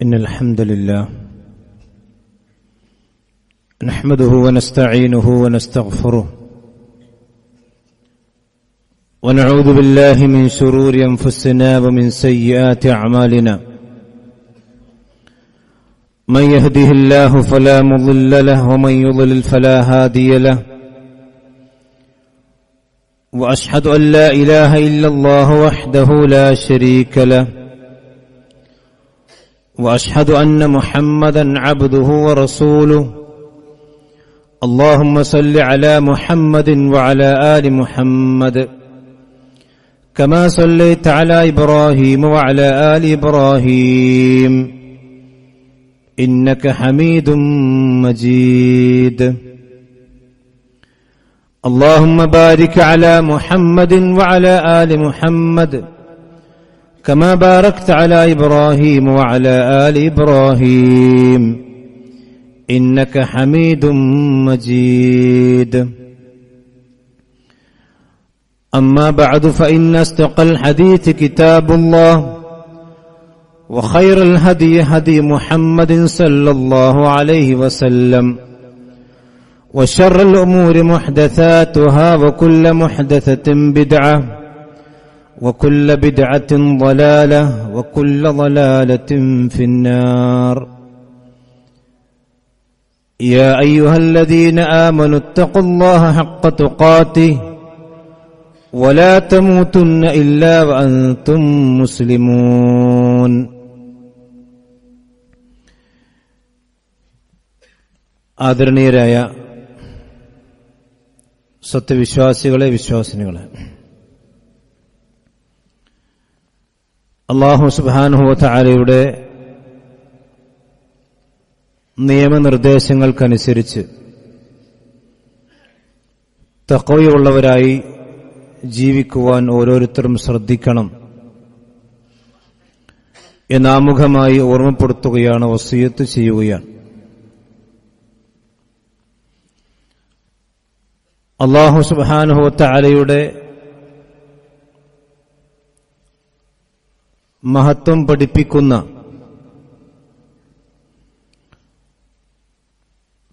إن الحمد لله نحمده ونستعينه ونستغفره ونعوذ بالله من شرور أنفسنا ومن سيئات أعمالنا من يهده الله فلا مضل له ومن يضلل فلا هادي له وأشهد أن لا إله إلا الله وحده لا شريك له وأشهد أن محمدا عبده ورسوله اللهم صل على محمد وعلى آل محمد كما صليت على إبراهيم وعلى آل إبراهيم إنك حميد مجيد اللهم بارك على محمد وعلى آل محمد كما باركت على إبراهيم وعلى آل إبراهيم إنك حميد مجيد أما بعد فإن أصدق الحديث كتاب الله وخير الهدي هدي محمد صلى الله عليه وسلم وشر الأمور محدثاتها وكل محدثة بدعة وكل بدعة ضلالة وكل ضلالة في النار يا أيها الذين آمنوا اتقوا الله حق تقاته ولا تموتن إلا وأنتم مسلمون ആദരണീയരായ സത്യവിശ്വാസികളെ വിശ്വാസിനികളെ, അല്ലാഹു സുബ്ഹാനഹു വ തആലയുടെ നിയമനിർദ്ദേശങ്ങൾക്കനുസരിച്ച് തഖ്വയുള്ളവരായി ജീവിക്കുവാൻ ഓരോരുത്തരും ശ്രദ്ധിക്കണം എന്നാമുഖമായി ഓർമ്മപ്പെടുത്തുകയാണ്, വസിയത്ത് ചെയ്യുകയാണ്. അല്ലാഹു സുബ്ഹാനഹു വ തആലയുടെ മഹത്വം പഠിപ്പിക്കുന്ന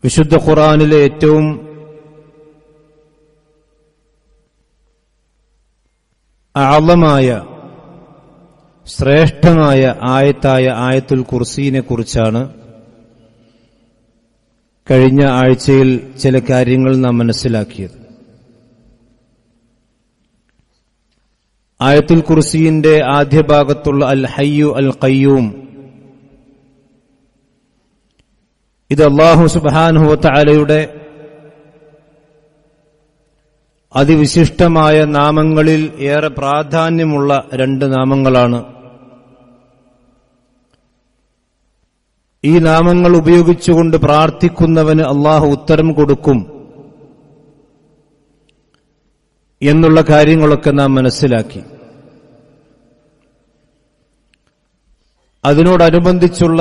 വിശുദ്ധ ഖുർആനിലെ ഏറ്റവും ആളമായ ശ്രേഷ്ഠമായ ആയത്തായ ആയത്തുൽ കുർസിയെ കുറിച്ചാണ് കഴിഞ്ഞ ആഴ്ചയിൽ ചില കാര്യങ്ങൾ നാം മനസ്സിലാക്കിയത്. ആയത്തുൽ കുർസിയുടെ ആദ്യ ഭാഗത്തുള്ള അൽ ഹയ്യു അൽ ഖയ്യൂം, ഇത് അല്ലാഹു സുബ്ഹാനഹു വ തആലയുടെ അതിവിശിഷ്ടമായ നാമങ്ങളിൽ ഏറെ പ്രാധാന്യമുള്ള രണ്ട് നാമങ്ങളാണ്. ഈ നാമങ്ങൾ ഉപയോഗിച്ചുകൊണ്ട് പ്രാർത്ഥിക്കുന്നവന് അല്ലാഹു ഉത്തരം കൊടുക്കും എന്നുള്ള കാര്യങ്ങളൊക്കെ നാം മനസ്സിലാക്കി. അതിനോടനുബന്ധിച്ചുള്ള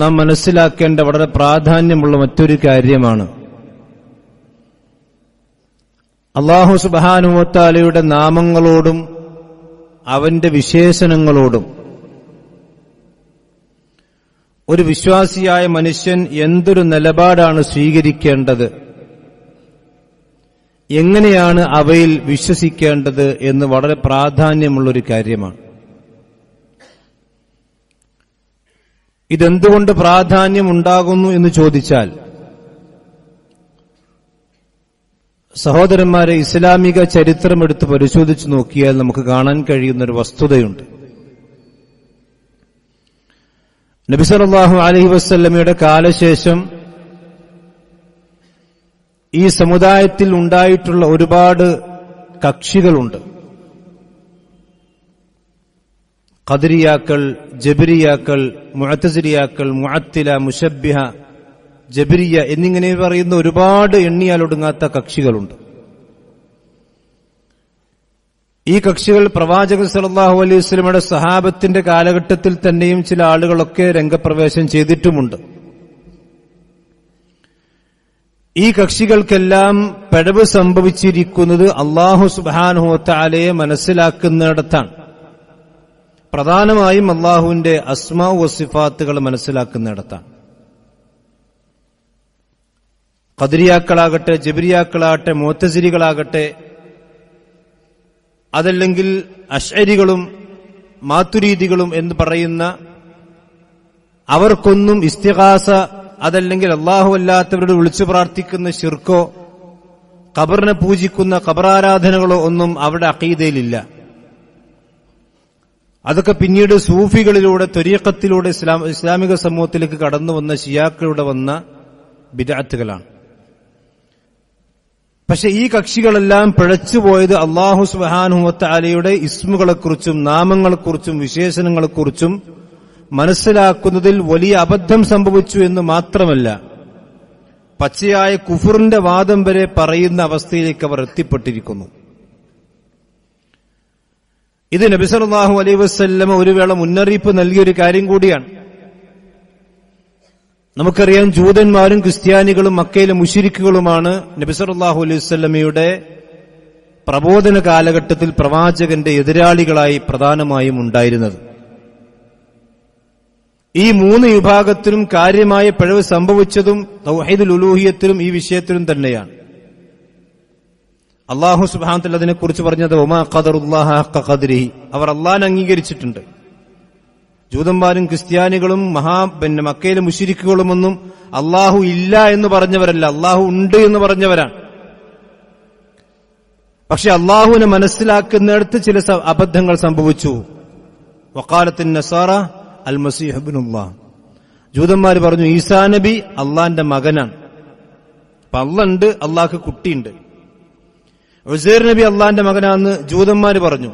നാം മനസ്സിലാക്കേണ്ട വളരെ പ്രാധാന്യമുള്ള മറ്റൊരു കാര്യമാണ് അല്ലാഹു സുബ്ഹാനഹു വ തആലയുടെ നാമങ്ങളോടും അവന്റെ വിശേഷണങ്ങളോടും ഒരു വിശ്വാസിയായ മനുഷ്യൻ എന്തൊരു നിലപാടാണ് സ്വീകരിക്കേണ്ടത്, എങ്ങനെയാണ് അവയിൽ വിശ്വസിക്കേണ്ടത് എന്ന് വളരെ പ്രാധാന്യമുള്ളൊരു കാര്യമാണ്. ഇതെന്തുകൊണ്ട് പ്രാധാന്യമുണ്ടാകുന്നു എന്ന് ചോദിച്ചാൽ, സഹോദരന്മാരെ, ഇസ്ലാമിക ചരിത്രം എടുത്ത് പരിശോധിച്ചു നോക്കിയാൽ നമുക്ക് കാണാൻ കഴിയുന്നൊരു വസ്തുതയുണ്ട്. നബി സല്ലല്ലാഹു അലൈഹി വസല്ലമയുടെ കാലശേഷം ഈ സമുദായത്തിൽ ഉണ്ടായിട്ടുള്ള ഒരുപാട് കക്ഷികളുണ്ട്. ഖദരിയാക്കൾ, ജബരിയാക്കൾ, മുഅ്തസിലിയാക്കൾ, മുഅത്തില, മുശബ്ബിഹ, ജബരിയ എന്നിങ്ങനെ പറയുന്ന ഒരുപാട് എണ്ണിയാലൊടുങ്ങാത്ത കക്ഷികളുണ്ട്. ഈ കക്ഷികൾ പ്രവാചകൻ സല്ലല്ലാഹു അലൈഹി വസല്ലമയുടെ സഹാബത്തിന്റെ കാലഘട്ടത്തിൽ തന്നെയും ചില ആളുകളൊക്കെ രംഗപ്രവേശം ചെയ്തിട്ടുമുണ്ട്. ഈ കക്ഷികൾക്കെല്ലാം പിഴവ് സംഭവിച്ചിരിക്കുന്നത് അല്ലാഹു സുബ്ഹാനഹു വ തആലയെ മനസ്സിലാക്കുന്നിടത്താണ്. പ്രധാനമായും അള്ളാഹുവിന്റെ അസ്മാ വസിഫാത്തുകൾ മനസ്സിലാക്കുന്നിടത്താണ്. ഖദരിയാക്കളാകട്ടെ, ജബരിയാക്കളാകട്ടെ, മുഅ്തസിലികളാകട്ടെ, അതല്ലെങ്കിൽ അശ്അരികളും മാതുരീദികളും എന്ന് പറയുന്ന അവർക്കൊന്നും ഇസ്തിഗാസ, അതല്ലെങ്കിൽ അല്ലാഹു അല്ലാത്തവരോട് വിളിച്ചു പ്രാർത്ഥിക്കുന്ന ശിർക്കോ ഖബറിനെ പൂജിക്കുന്ന ഖബറാരാധനകളോ ഒന്നും അവരുടെ അഖീദയിലില്ല. അതൊക്കെ പിന്നീട് സൂഫികളിലൂടെ, ത്വരീഖത്തിലൂടെ ഇസ്ലാമിക സമൂഹത്തിലേക്ക് കടന്നു വന്ന ശിയാക്കളിലൂടെ വന്ന ബിദ്അത്തുകളാണ്. പക്ഷെ ഈ കക്ഷികളെല്ലാം പിഴച്ചുപോയത് അല്ലാഹു സുബ്ഹാനഹു വ തആലയുടെ ഇസ്മുകളെക്കുറിച്ചും നാമങ്ങളെക്കുറിച്ചും വിശേഷണങ്ങളെക്കുറിച്ചും മനസ്സിലാക്കുന്നതിൽ വലിയ അബദ്ധം സംഭവിച്ചു എന്ന് മാത്രമല്ല, പച്ചയായ കുഫറിന്റെ വാദം വരെ പറയുന്ന അവസ്ഥയിലേക്ക് അവർ എത്തിപ്പെട്ടിരിക്കുന്നു. ഇത് നബി സല്ലല്ലാഹു അലൈഹി വസല്ലം ഒരു വേള മുന്നറിയിപ്പ് നൽകിയൊരു കാര്യം കൂടിയാണ്. നമുക്കറിയാം, ജൂതന്മാരും ക്രിസ്ത്യാനികളും മക്കയിലെ മുശ്രിക്കുകളുമാണ് നബി സല്ലല്ലാഹു അലൈഹി വസല്ലമയുടെ പ്രബോധന കാലഘട്ടത്തിൽ പ്രവാചകന്റെ എതിരാളികളായി പ്രധാനമായും ഉണ്ടായിരുന്നത്. ഈ മൂന്ന് വിഭാഗത്തിലും കാര്യമായ പിഴവ് സംഭവിച്ചതും തൗഹീദുൽ ഉലൂഹിയത്തിലും ഈ വിഷയത്തിലും തന്നെയാണ്. അല്ലാഹു സുബ്ഹാനഹു വ തആല അതിനെക്കുറിച്ച് പറഞ്ഞത് വമാ ഖദറുല്ലാഹ ഹഖ ഖദ്രിഹി, അവർ അല്ലാഹുവിനെ അംഗീകരിച്ചിട്ടുണ്ട്. ജൂതന്മാരും ക്രിസ്ത്യാനികളും മക്കയിലെ മുശ്രിക്കുകളുമൊന്നും അല്ലാഹു ഇല്ല എന്ന് പറഞ്ഞവരല്ല, അല്ലാഹു ഉണ്ട് എന്ന് പറഞ്ഞവരാണ്. പക്ഷെ അല്ലാഹുവിനെ മനസ്സിലാക്കുന്നിടത്ത് ചില അബദ്ധങ്ങൾ സംഭവിച്ചു. വഖാലത്തിൻ നസാറ അൽ മസീഹ് ഇബ്നുല്ലാഹ്, ജൂതന്മാർ പറഞ്ഞു ഈസാ നബി അള്ളാന്റെ മകനാണ്. അപ്പൊ അള്ളണ്ട്, അള്ളാഹ്ക്ക് കുട്ടിയുണ്ട്. ഉസൈർ നബി അള്ളാന്റെ മകനാന്ന് ജൂതന്മാർ പറഞ്ഞു.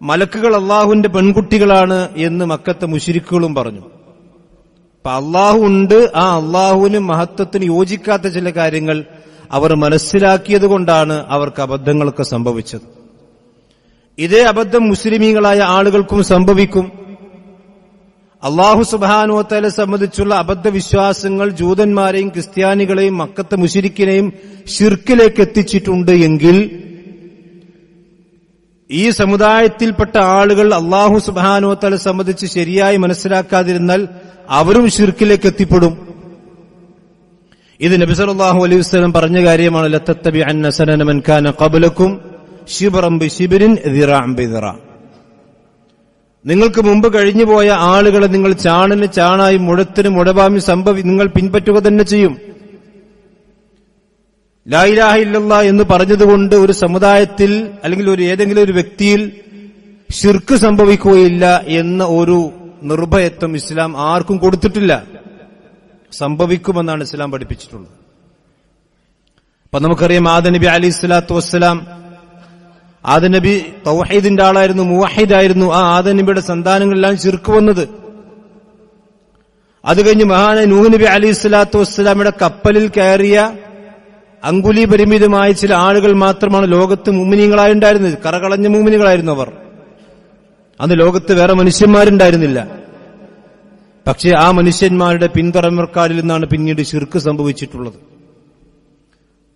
മലക്കുകൾ അള്ളാഹുവിന്റെ പെൺകുട്ടികളാണ് എന്ന് മക്കത്തെ മുശ്രിക്കുകളും പറഞ്ഞു. അപ്പൊ അള്ളാഹു ഉണ്ട്, ആ അള്ളാഹുവിന് മഹത്വത്തിന് യോജിക്കാത്ത ചില കാര്യങ്ങൾ അവർ മനസ്സിലാക്കിയത് കൊണ്ടാണ് അവർക്ക് അബദ്ധങ്ങളൊക്കെ സംഭവിച്ചത്. ഇതേ അബദ്ധം മുസ്ലിമീങ്ങളായ ആളുകൾക്കും സംഭവിക്കും. അല്ലാഹു സുബ്ഹാനഹു വ തആലയെ സംബന്ധിച്ചുള്ള അബദ്ധവിശ്വാസങ്ങൾ ജൂതന്മാരെയും ക്രിസ്ത്യാനികളെയും മക്കത്തെ മുശ്രിക്കിനെയും ശിർക്കിലേക്ക് എത്തിച്ചിട്ടുണ്ട് എങ്കിൽ ഈ സമുദായത്തിൽപ്പെട്ട ആളുകൾ അല്ലാഹു സുബ്ഹാനഹു വ തആലയെ സംബന്ധിച്ച് ശരിയായി മനസ്സിലാക്കാതിരുന്നാൽ അവരും ശിർക്കിലേക്ക് എത്തിപ്പെടും. ഇത് നബി സല്ലല്ലാഹു അലൈഹി വസല്ലം പറഞ്ഞ കാര്യമാണ്. ലതത്തബിഅന്ന സനന മൻ കാന ഖബ്ലകും ശിബ്റൻ ബിശിബ്രിൻ ദിറാഅൻ ബിദിറാ, നിങ്ങൾക്ക് മുമ്പ് കഴിഞ്ഞുപോയ ആളുകളെ നിങ്ങൾ ചാണിന് ചാണായി മുഴത്തിന് മുഴവാമി നിങ്ങൾ പിൻപറ്റുക തന്നെ ചെയ്യും. ലാ ഇലാഹ ഇല്ലല്ലാഹ് എന്ന് പറഞ്ഞതുകൊണ്ട് ഒരു സമുദായത്തിൽ അല്ലെങ്കിൽ ഏതെങ്കിലും ഒരു വ്യക്തിയിൽ ശിർക്ക് സംഭവിക്കുകയില്ല എന്ന ഒരു നിർഭയത്വം ഇസ്ലാം ആർക്കും കൊടുത്തിട്ടില്ല. സംഭവിക്കുമെന്നാണ് ഇസ്ലാം പഠിപ്പിച്ചിട്ടുള്ളത്. അപ്പൊ നമുക്കറിയാം, ആദം നബി അലൈഹി സ്വലാത്തു വസ്സലാം, ആദം നബി തൗഹീദിന്റെ ആളായിരുന്നു, മുവഹിദായിരുന്നു. ആ ആദം നബിയുടെ സന്താനങ്ങളെല്ലാം ശിർക്ക് വന്നത്. അത് കഴിഞ്ഞ് മഹാനായ നൂഹ് നബി അലൈഹി സ്വലാത്തു വസ്സലാമിയുടെ കപ്പലിൽ കയറിയ അങ്കുലി പരിമിതമായ ചില ആളുകൾ മാത്രമാണ് ലോകത്ത് മുഅ്മിനീങ്ങളായുണ്ടായിരുന്നത്. കറകളഞ്ഞ മുഅ്മിനീങ്ങളായിരുന്നു അവർ. അന്ന് ലോകത്ത് വേറെ മനുഷ്യന്മാരുണ്ടായിരുന്നില്ല. പക്ഷേ ആ മനുഷ്യന്മാരുടെ പിൻതലമുറക്കാരിൽ നിന്നാണ് പിന്നീട് ശിർക്ക് സംഭവിച്ചിട്ടുള്ളത്.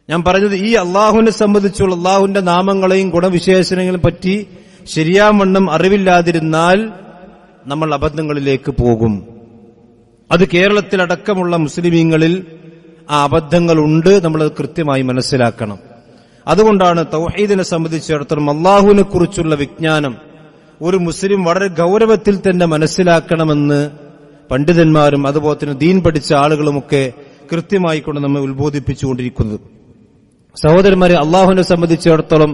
ഞാൻ പറഞ്ഞത്, ഈ അള്ളാഹുവിനെ സംബന്ധിച്ചുള്ള അള്ളാഹുവിന്റെ നാമങ്ങളെയും ഗുണവിശേഷണങ്ങളെയും പറ്റി ശരിയാവണ്ണം അറിവില്ലാതിരുന്നാൽ നമ്മൾ അബദ്ധങ്ങളിലേക്ക് പോകും. അത് കേരളത്തിലടക്കമുള്ള മുസ്ലിമീങ്ങളിൽ ആ അബദ്ധങ്ങളുണ്ട്. നമ്മളത് കൃത്യമായി മനസ്സിലാക്കണം. അതുകൊണ്ടാണ് തൗഹീദിനെ സംബന്ധിച്ചിടത്തോളം അള്ളാഹുവിനെ കുറിച്ചുള്ള വിജ്ഞാനം ഒരു മുസ്ലിം വളരെ ഗൗരവത്തിൽ തന്നെ മനസ്സിലാക്കണമെന്ന് പണ്ഡിതന്മാരും അതുപോലെ തന്നെ ദീൻ പഠിച്ച ആളുകളുമൊക്കെ കൃത്യമായി കൊണ്ട് നമ്മെ ഉത്ബോധിപ്പിച്ചുകൊണ്ടിരിക്കുന്നത്. സഹോദരന്മാരെ, അള്ളാഹുവിനെ സംബന്ധിച്ചിടത്തോളം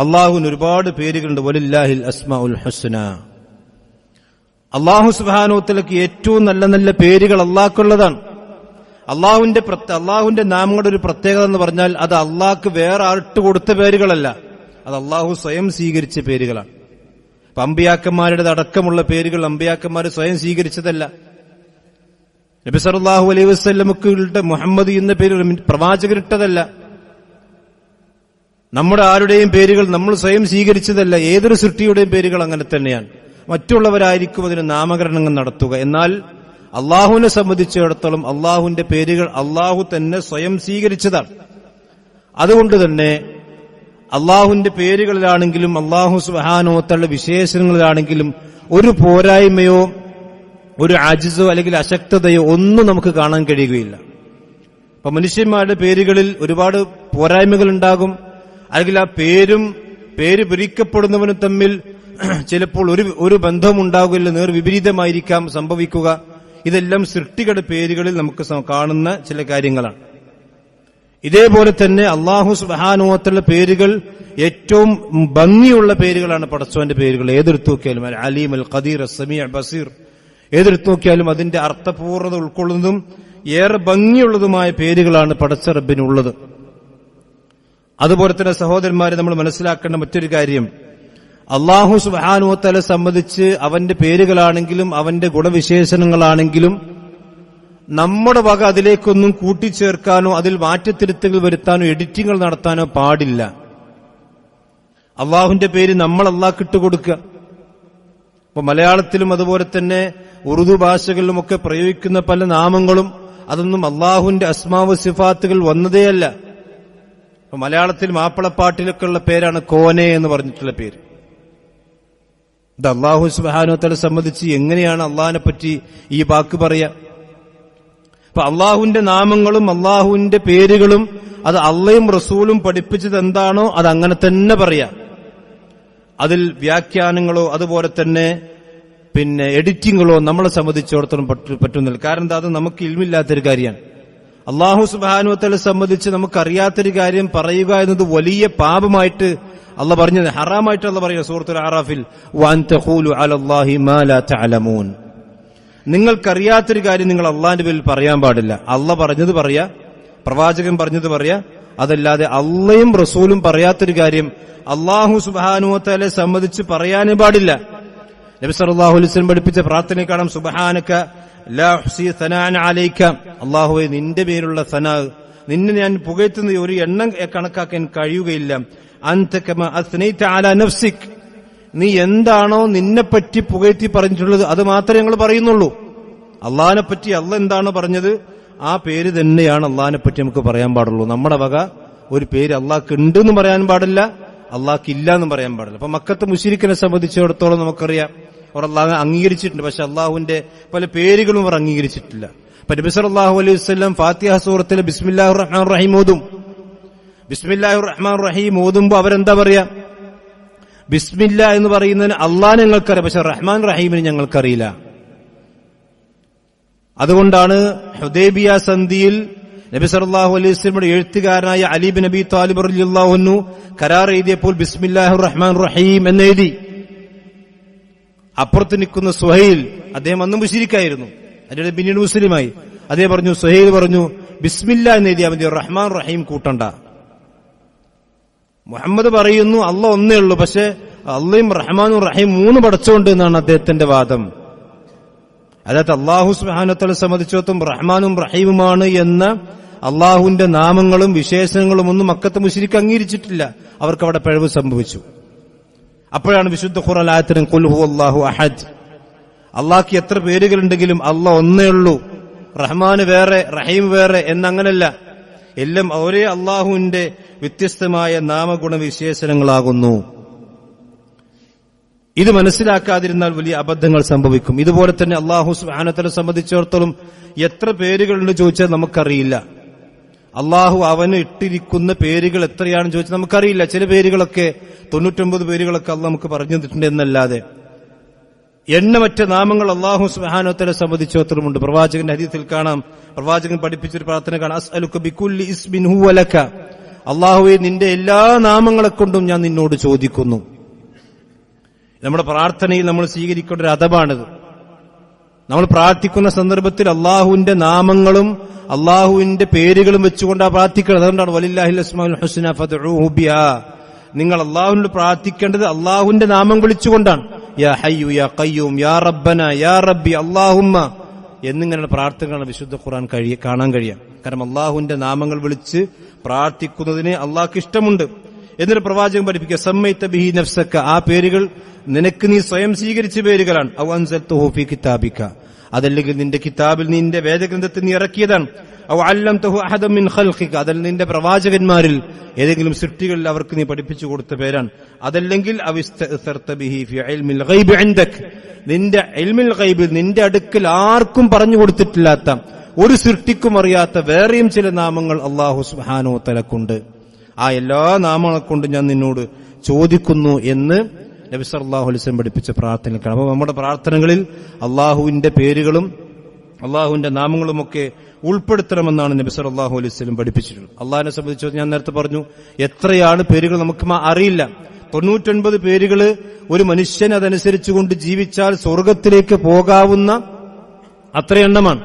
അള്ളാഹുവിന് ഒരുപാട് പേരുകളുണ്ട്. വലില്ലാഹിൽ അസ്മാഉൽ ഹുസ്ന, അള്ളാഹു സുബ്ഹാനഹു വ തആലയ്ക്ക് ഏറ്റവും നല്ല നല്ല പേരുകൾ അള്ളാഹ്ക്കുള്ളതാണ്. അള്ളാഹുവിന്റെ നാമങ്ങളുടെ ഒരു പ്രത്യേകത എന്ന് പറഞ്ഞാൽ അത് അള്ളാഹ്ക്ക് വേറെ ആർട്ട് കൊടുത്ത പേരുകളല്ല, അത് അള്ളാഹു സ്വയം സ്വീകരിച്ച പേരുകളാണ്. അമ്പിയാക്കന്മാരുടെ അടക്കമുള്ള പേരുകൾ അമ്പിയാക്കന്മാർ സ്വയം സ്വീകരിച്ചതല്ല. നബി സല്ലല്ലാഹു അലൈഹി വസല്ലമയുടെ മുഹമ്മദ് എന്ന പേര് പ്രവാചകരിട്ടതല്ല. നമ്മുടെ ആരുടെയും പേരുകൾ നമ്മൾ സ്വയം സ്വീകരിച്ചതല്ല. ഏതൊരു സൃഷ്ടിയുടെയും പേരുകൾ അങ്ങനെ തന്നെയാണ്. മറ്റുള്ളവരായിരിക്കും അതിന് നാമകരണങ്ങൾ നടത്തുക. എന്നാൽ അള്ളാഹുവിനെ സംബന്ധിച്ചിടത്തോളം അള്ളാഹുവിന്റെ പേരുകൾ അള്ളാഹു തന്നെ സ്വയം സ്വീകരിച്ചതാണ്. അതുകൊണ്ട് തന്നെ അള്ളാഹുവിന്റെ പേരുകളിലാണെങ്കിലും അള്ളാഹു സുബ്ഹാനഹു വ തആലയുടെ വിശേഷണങ്ങളിലാണെങ്കിലും ഒരു പോരായ്മയോ ഒരു അജ്സോ അല്ലെങ്കിൽ അശക്തതയോ ഒന്നും നമുക്ക് കാണാൻ കഴിയുകയില്ല. അപ്പൊ മനുഷ്യന്മാരുടെ പേരുകളിൽ ഒരുപാട് പോരായ്മകൾ ഉണ്ടാകും. അല്ലെങ്കിൽ ആ പേര് പിരിക്കപ്പെടുന്നവനും തമ്മിൽ ചിലപ്പോൾ ഒരു ബന്ധവും ഉണ്ടാകില്ല, നേർവിപരീതമായിരിക്കാം സംഭവിക്കുക. ഇതെല്ലാം സൃഷ്ടികളുടെ പേരുകളിൽ നമുക്ക് കാണുന്ന ചില കാര്യങ്ങളാണ്. ഇതേപോലെ തന്നെ അല്ലാഹു സുബ്ഹാനഹു വ തആല പേരുകൾ ഏറ്റവും ഭംഗിയുള്ള പേരുകളാണ് പടച്ചവന്റെ പേരുകൾ. ഏതെടുത്തു നോക്കിയാലും അൽ അലീം, അൽ ഖദീർ, അൽ സമീ, ബസീർ, ഏതെടുത്തു നോക്കിയാലും അതിന്റെ അർത്ഥപൂർണ്ണത ഉൾക്കൊള്ളുന്നതും ഏറെ ഭംഗിയുള്ളതുമായ പേരുകളാണ് പടച്ച റബ്ബിനുള്ളത്. അതുപോലെ തന്നെ സഹോദരന്മാരെ, നമ്മൾ മനസ്സിലാക്കേണ്ട മറ്റൊരു കാര്യം, അല്ലാഹു സുബ്ഹാനഹു വ തആല സംബന്ധിച്ച് അവന്റെ പേരുകളാണെങ്കിലും അവന്റെ ഗുണവിശേഷണങ്ങളാണെങ്കിലും നമ്മുടെ വക അതിലേക്കൊന്നും കൂട്ടിച്ചേർക്കാനോ അതിൽ മാറ്റത്തിരുത്തുകൾ വരുത്താനോ എഡിറ്റിങ്ങൾ നടത്താനോ പാടില്ല. അള്ളാഹുവിന്റെ പേര് നമ്മൾ അള്ളാഹ്ക്ക് ഇട്ടുകൊടുക്കുക. അപ്പൊ മലയാളത്തിലും അതുപോലെ തന്നെ ഉറുദു ഭാഷകളിലുമൊക്കെ പ്രയോഗിക്കുന്ന പല നാമങ്ങളും അതൊന്നും അള്ളാഹുവിന്റെ അസ്മാവ് സിഫാത്തുകൾ വന്നതേയല്ല. അപ്പൊ മലയാളത്തിൽ മാപ്പിളപ്പാട്ടിലൊക്കെ ഉള്ള പേരാണ് കോനെ എന്ന് പറഞ്ഞിട്ടുള്ള പേര്. ഇത് അല്ലാഹു സുബ്ഹാനഹു വ തആല സംബന്ധിച്ച് എങ്ങനെയാണ് അള്ളാഹിനെ പറ്റി ഈ വാക്ക് പറയാ? അപ്പൊ അള്ളാഹുവിന്റെ നാമങ്ങളും അള്ളാഹുവിന്റെ പേരുകളും അത് അള്ളയും റസൂലും പഠിപ്പിച്ചത് എന്താണോ അത് അങ്ങനെ തന്നെ പറയാം. അതിൽ വ്യാഖ്യാനങ്ങളോ അതുപോലെ തന്നെ എഡിറ്റിങ്ങളോ നമ്മളെ സംബന്ധിച്ചിടത്തോളം പറ്റുന്നില്ല. കാരണം എന്താ, അത് നമുക്ക് ഇൽമില്ലാത്തൊരു കാര്യമാണ്. അല്ലാഹു സുബ്ഹാനഹു വ തആല സംബന്ധിച്ച് നമുക്കറിയാത്തൊരു കാര്യം പറയുക എന്നത് വലിയ പാപമായിട്ട് അള്ളാഹ് പറഞ്ഞത്, ഹറാമായിട്ട് അള്ളാഹ് പറയുക സൂറത്തുൽ അറാഫിൽ, വഅൻ തഖൂലു അലല്ലാഹി മാ ലാ തഅലമൂൻ. നിങ്ങൾക്കറിയാത്തൊരു കാര്യം നിങ്ങൾ അള്ളാഹിന്റെ പേരിൽ പറയാൻ പാടില്ല. അള്ളാഹ് പറഞ്ഞത് പറയാ, പ്രവാചകൻ പറഞ്ഞത് പറയാ. അതല്ലാതെ അള്ളയും റസൂലും പറയാത്തൊരു കാര്യം അല്ലാഹു സുബ്ഹാനഹു വ തആലയെ സംബന്ധിച്ച് പറയാനേ പാടില്ല. നബി സല്ലല്ലാഹു അലൈഹി വസല്ലം പഠിപ്പിച്ച പ്രാർത്ഥനയെ കാണാം, സുബ്ഹാനക ലാ ഉഹ്സി സനാഅൻ അലൈക. അല്ലാഹുവേ, നിന്റെ പേരുള്ള സനാ, നിന്നെ ഞാൻ പുകഴ്ത്തുന്ന ഒരു എണ്ണം കണക്കാക്കാൻ കഴിയുകയില്ല. അൻത കമാ അസ്നൈത അലാ നഫ്സിക്, നീ എന്താണോ നിന്നെപ്പറ്റി പുകഴ്ത്തി പറഞ്ഞിട്ടുള്ളത് അത് മാത്രമേ ഞങ്ങൾ പറയുന്നുള്ളൂ. അള്ളാഹിനെ പറ്റി അള്ളാഹ് എന്താണോ പറഞ്ഞത് ആ പേര് തന്നെയാണ് അള്ളാഹിനെ പറ്റി നമുക്ക് പറയാൻ പാടുള്ളൂ. നമ്മുടെ വക ഒരു പേര് അള്ളാഹ്ക്ക് ഉണ്ട് എന്ന് പറയാൻ പാടില്ല, അള്ളാഹ്ക്ക് ഇല്ല എന്നും പറയാൻ പാടില്ല. അപ്പൊ മക്കത്തെ മുശ്രിക്കിനെ സംബന്ധിച്ചിടത്തോളം നമുക്കറിയാം, അവർ അള്ളാഹ് അംഗീകരിച്ചിട്ടുണ്ട്, പക്ഷെ അള്ളാഹുവിന്റെ പല പേരുകളും അവർ അംഗീകരിച്ചിട്ടില്ല. അപ്പൊ നബി സല്ലല്ലാഹു അലൈഹി വസല്ലം ഫാത്തിഹ സൂറത്തിലെ ബിസ്മില്ലാഹിർ റഹ്മാനിർ റഹീം ഓതും. ബിസ്മില്ലാഹിർ റഹ്മാനിർ റഹീം ഓതുമ്പോ അവരെന്താ പറയാ? ബിസ്മില്ല എന്ന് പറയുന്നതിന് അള്ളാഹ് ഞങ്ങൾക്കറിയാം, പക്ഷെ റഹ്മാൻ റഹീമിന് ഞങ്ങൾക്കറിയില്ല. അതുകൊണ്ടാണ് ഹുദൈബിയ സന്ധിയിൽ നബി സല്ലല്ലാഹു അലൈഹി വസല്ലമയുടെ എഴുത്തുകാരനായ അലി ബിൻ അബി ത്വാലിബ് റളിയല്ലാഹു അൻഹു കരാർ എഴുതിയപ്പോൾ ബിസ്മില്ലാഹിർ റഹ്മാനിർ റഹീം എന്നെഴുതി. അപ്പുറത്ത് നിൽക്കുന്ന സുഹൈൽ, അദ്ദേഹം അന്നും മുശ്രിക്കായിരുന്നു, അതിന്റെ പിന്നീട് മുസ്ലിമായി. അദ്ദേഹം പറഞ്ഞു, സുഹൈൽ പറഞ്ഞു, ബിസ്മില്ല എന്ന് എഴുതിയാൽ മതി, റഹ്മാൻ റഹീം കൂട്ടണ്ട. മുഹമ്മദ് പറയുന്നു അള്ളാഹ് ഒന്നേ ഉള്ളൂ, പക്ഷെ അള്ളയും റഹ്മാനും റഹീം മൂന്ന് പടച്ചുകൊണ്ട് എന്നാണ് അദ്ദേഹത്തിന്റെ വാദം. അതായത് അല്ലാഹു സുബ്ഹാനഹു വ തആല സംബന്ധിച്ചിടത്തോളം റഹ്മാനും റഹീമുമാണ് എന്ന അള്ളാഹുവിന്റെ നാമങ്ങളും വിശേഷണങ്ങളും ഒന്നും മക്കത്തെ മുശ്രിക്ക് അംഗീകരിച്ചിട്ടില്ല. അവർക്ക് അവിടെ പിഴവ് സംഭവിച്ചു. അപ്പോഴാണ് വിശുദ്ധ ഖുർആൻ ആയത്തിന് ഖുൽ ഹുവല്ലാഹു അഹദ്, അള്ളാഹ്ക്ക് എത്ര പേരുകളുണ്ടെങ്കിലും അള്ളാഹ് ഒന്നേ ഉള്ളൂ, റഹ്മാന് വേറെ റഹീം വേറെ എന്നങ്ങനല്ല, എല്ലാം ഒരേ അള്ളാഹുവിന്റെ വ്യത്യസ്തമായ നാമഗുണ വിശേഷണങ്ങളാകുന്നു. ഇത് മനസ്സിലാക്കാതിരുന്നാൽ വലിയ അബദ്ധങ്ങൾ സംഭവിക്കും. ഇതുപോലെ തന്നെ അല്ലാഹു സുബ്ഹാനഹു വ തആല സംബന്ധിച്ചിടത്തോളം എത്ര പേരുകളുണ്ട് ചോദിച്ചാൽ നമുക്കറിയില്ല. അള്ളാഹു അവന് ഇട്ടിരിക്കുന്ന പേരുകൾ എത്രയാണെന്ന് ചോദിച്ചാൽ നമുക്കറിയില്ല. ചില പേരുകളൊക്കെ 99 പേരുകളൊക്കെ അള്ളാഹ് നമുക്ക് പറഞ്ഞു തന്നിട്ടുണ്ട് എന്നല്ലാതെ എണ്ണമറ്റ നാമങ്ങൾ അല്ലാഹു സുബ്ഹാനഹു വ തആല സംബന്ധിച്ചിടത്തോളമുണ്ട്. പ്രവാചകന്റെ ഹദീസിൽ കാണാം, പ്രവാചകൻ പഠിപ്പിച്ചൊരു പ്രാർത്ഥന കാണാം, അസ്അലുക ബികുല്ലി ഇസ്മിൻ ഹുവ ലക, അല്ലാഹുവേ നിന്റെ എല്ലാ നാമങ്ങളെ കൊണ്ടും ഞാൻ നിന്നോട് ചോദിക്കുന്നു. നമ്മുടെ പ്രാർത്ഥനയിൽ നമ്മൾ സ്വീകരിക്കേണ്ട ഒരു അദബാണിത്. നമ്മൾ പ്രാർത്ഥിക്കുന്ന സന്ദർഭത്തിൽ അള്ളാഹുവിന്റെ നാമങ്ങളും അള്ളാഹുവിന്റെ പേരുകളും വെച്ചുകൊണ്ടാണ് പ്രാർത്ഥിക്കുന്നത്. അതുകൊണ്ടാണ് വലില്ലാഹിൽ അസ്മാഉൽ ഹുസ്ന ഫദ്ഉഹു ബിഹാ, നിങ്ങൾ അള്ളാഹുവിനോട് പ്രാർത്ഥിക്കേണ്ടത് അള്ളാഹുവിന്റെ നാമം വിളിച്ചുകൊണ്ടാണ്. യാ ഹയ്യു യാ ഖയ്യൂം യാ റബ്ബന യാ റബ്ബി അല്ലാഹുമ്മ എന്നിങ്ങനെയുള്ള പ്രാർത്ഥനകളാണ് വിശുദ്ധ ഖുർആൻ കാണാൻ കഴിയാം. കാരണം അള്ളാഹുവിന്റെ നാമങ്ങൾ വിളിച്ച് പ്രാർത്ഥിക്കുന്നതിന് അള്ളാഹ്ക്ക് ഇഷ്ടമുണ്ട്. എന്നിട്ട് പ്രവാചകൻ പഠിപ്പിക്കുക, സമ്മൈത ബിഹി നഫ്സക, ആ പേരുകൾ നിനക്ക് നീ സ്വയം സ്വീകരിച്ച പേരുകളാണ്. ഔ അൻസൽതുഹു ഫീ കിതാബിക, അതല്ലെങ്കിൽ നിന്റെ കിതാബിൽ നിന്റെ വേദഗ്രന്ഥത്തിൽ നീ ഇറക്കിയതാണ്. ഔ അല്ലംതഹു അഹദൻ മിൻ ഖൽഖിക, അതല്ല നിന്റെ പ്രവാചകന്മാരിൽ ഏതെങ്കിലും സൃഷ്ടികളിൽ അവർക്ക് നീ പഠിപ്പിച്ചു കൊടുത്ത പേരാണ്. അതല്ലെങ്കിൽ അവിസ്തഅ്സർത ബിഹി ഫി ഇൽമിൽ ഗൈബി ഇൻദക്, നിന്റെ ഇൽമുൽ ഗൈബിൽ നിന്റെ അടുക്കൽ ആർക്കും പറഞ്ഞു കൊടുത്തിട്ടില്ലാത്ത, ഒരു സൃഷ്ടിക്കും അറിയാത്ത വേറെയും ചില നാമങ്ങൾ അല്ലാഹു സുബ്ഹാനഹു വ തആലക്കുണ്ട്. ആ എല്ലാ നാമങ്ങളെ കൊണ്ട് ഞാൻ നിന്നോട് ചോദിക്കുന്നു എന്ന് നബി സല്ലല്ലാഹു അലൈഹി വസല്ലം പഠിപ്പിച്ച പ്രാർത്ഥനകളാണ്. അപ്പോൾ നമ്മുടെ പ്രാർത്ഥനകളിൽ അള്ളാഹുവിന്റെ പേരുകളും അള്ളാഹുവിന്റെ നാമങ്ങളുമൊക്കെ ഉൾപ്പെടുത്തണമെന്നാണ് നബി സല്ലല്ലാഹു അലൈഹി വസല്ലം പഠിപ്പിച്ചിട്ടുള്ളത്. അള്ളാഹിനെ സംബന്ധിച്ച് ഞാൻ നേരത്തെ പറഞ്ഞു, എത്രയാണ് പേരുകൾ നമുക്ക് അറിയില്ല. 99 പേരുകൾ ഒരു മനുഷ്യൻ അതനുസരിച്ചുകൊണ്ട് ജീവിച്ചാൽ സ്വർഗത്തിലേക്ക് പോകാവുന്ന അത്ര എണ്ണമാണ്.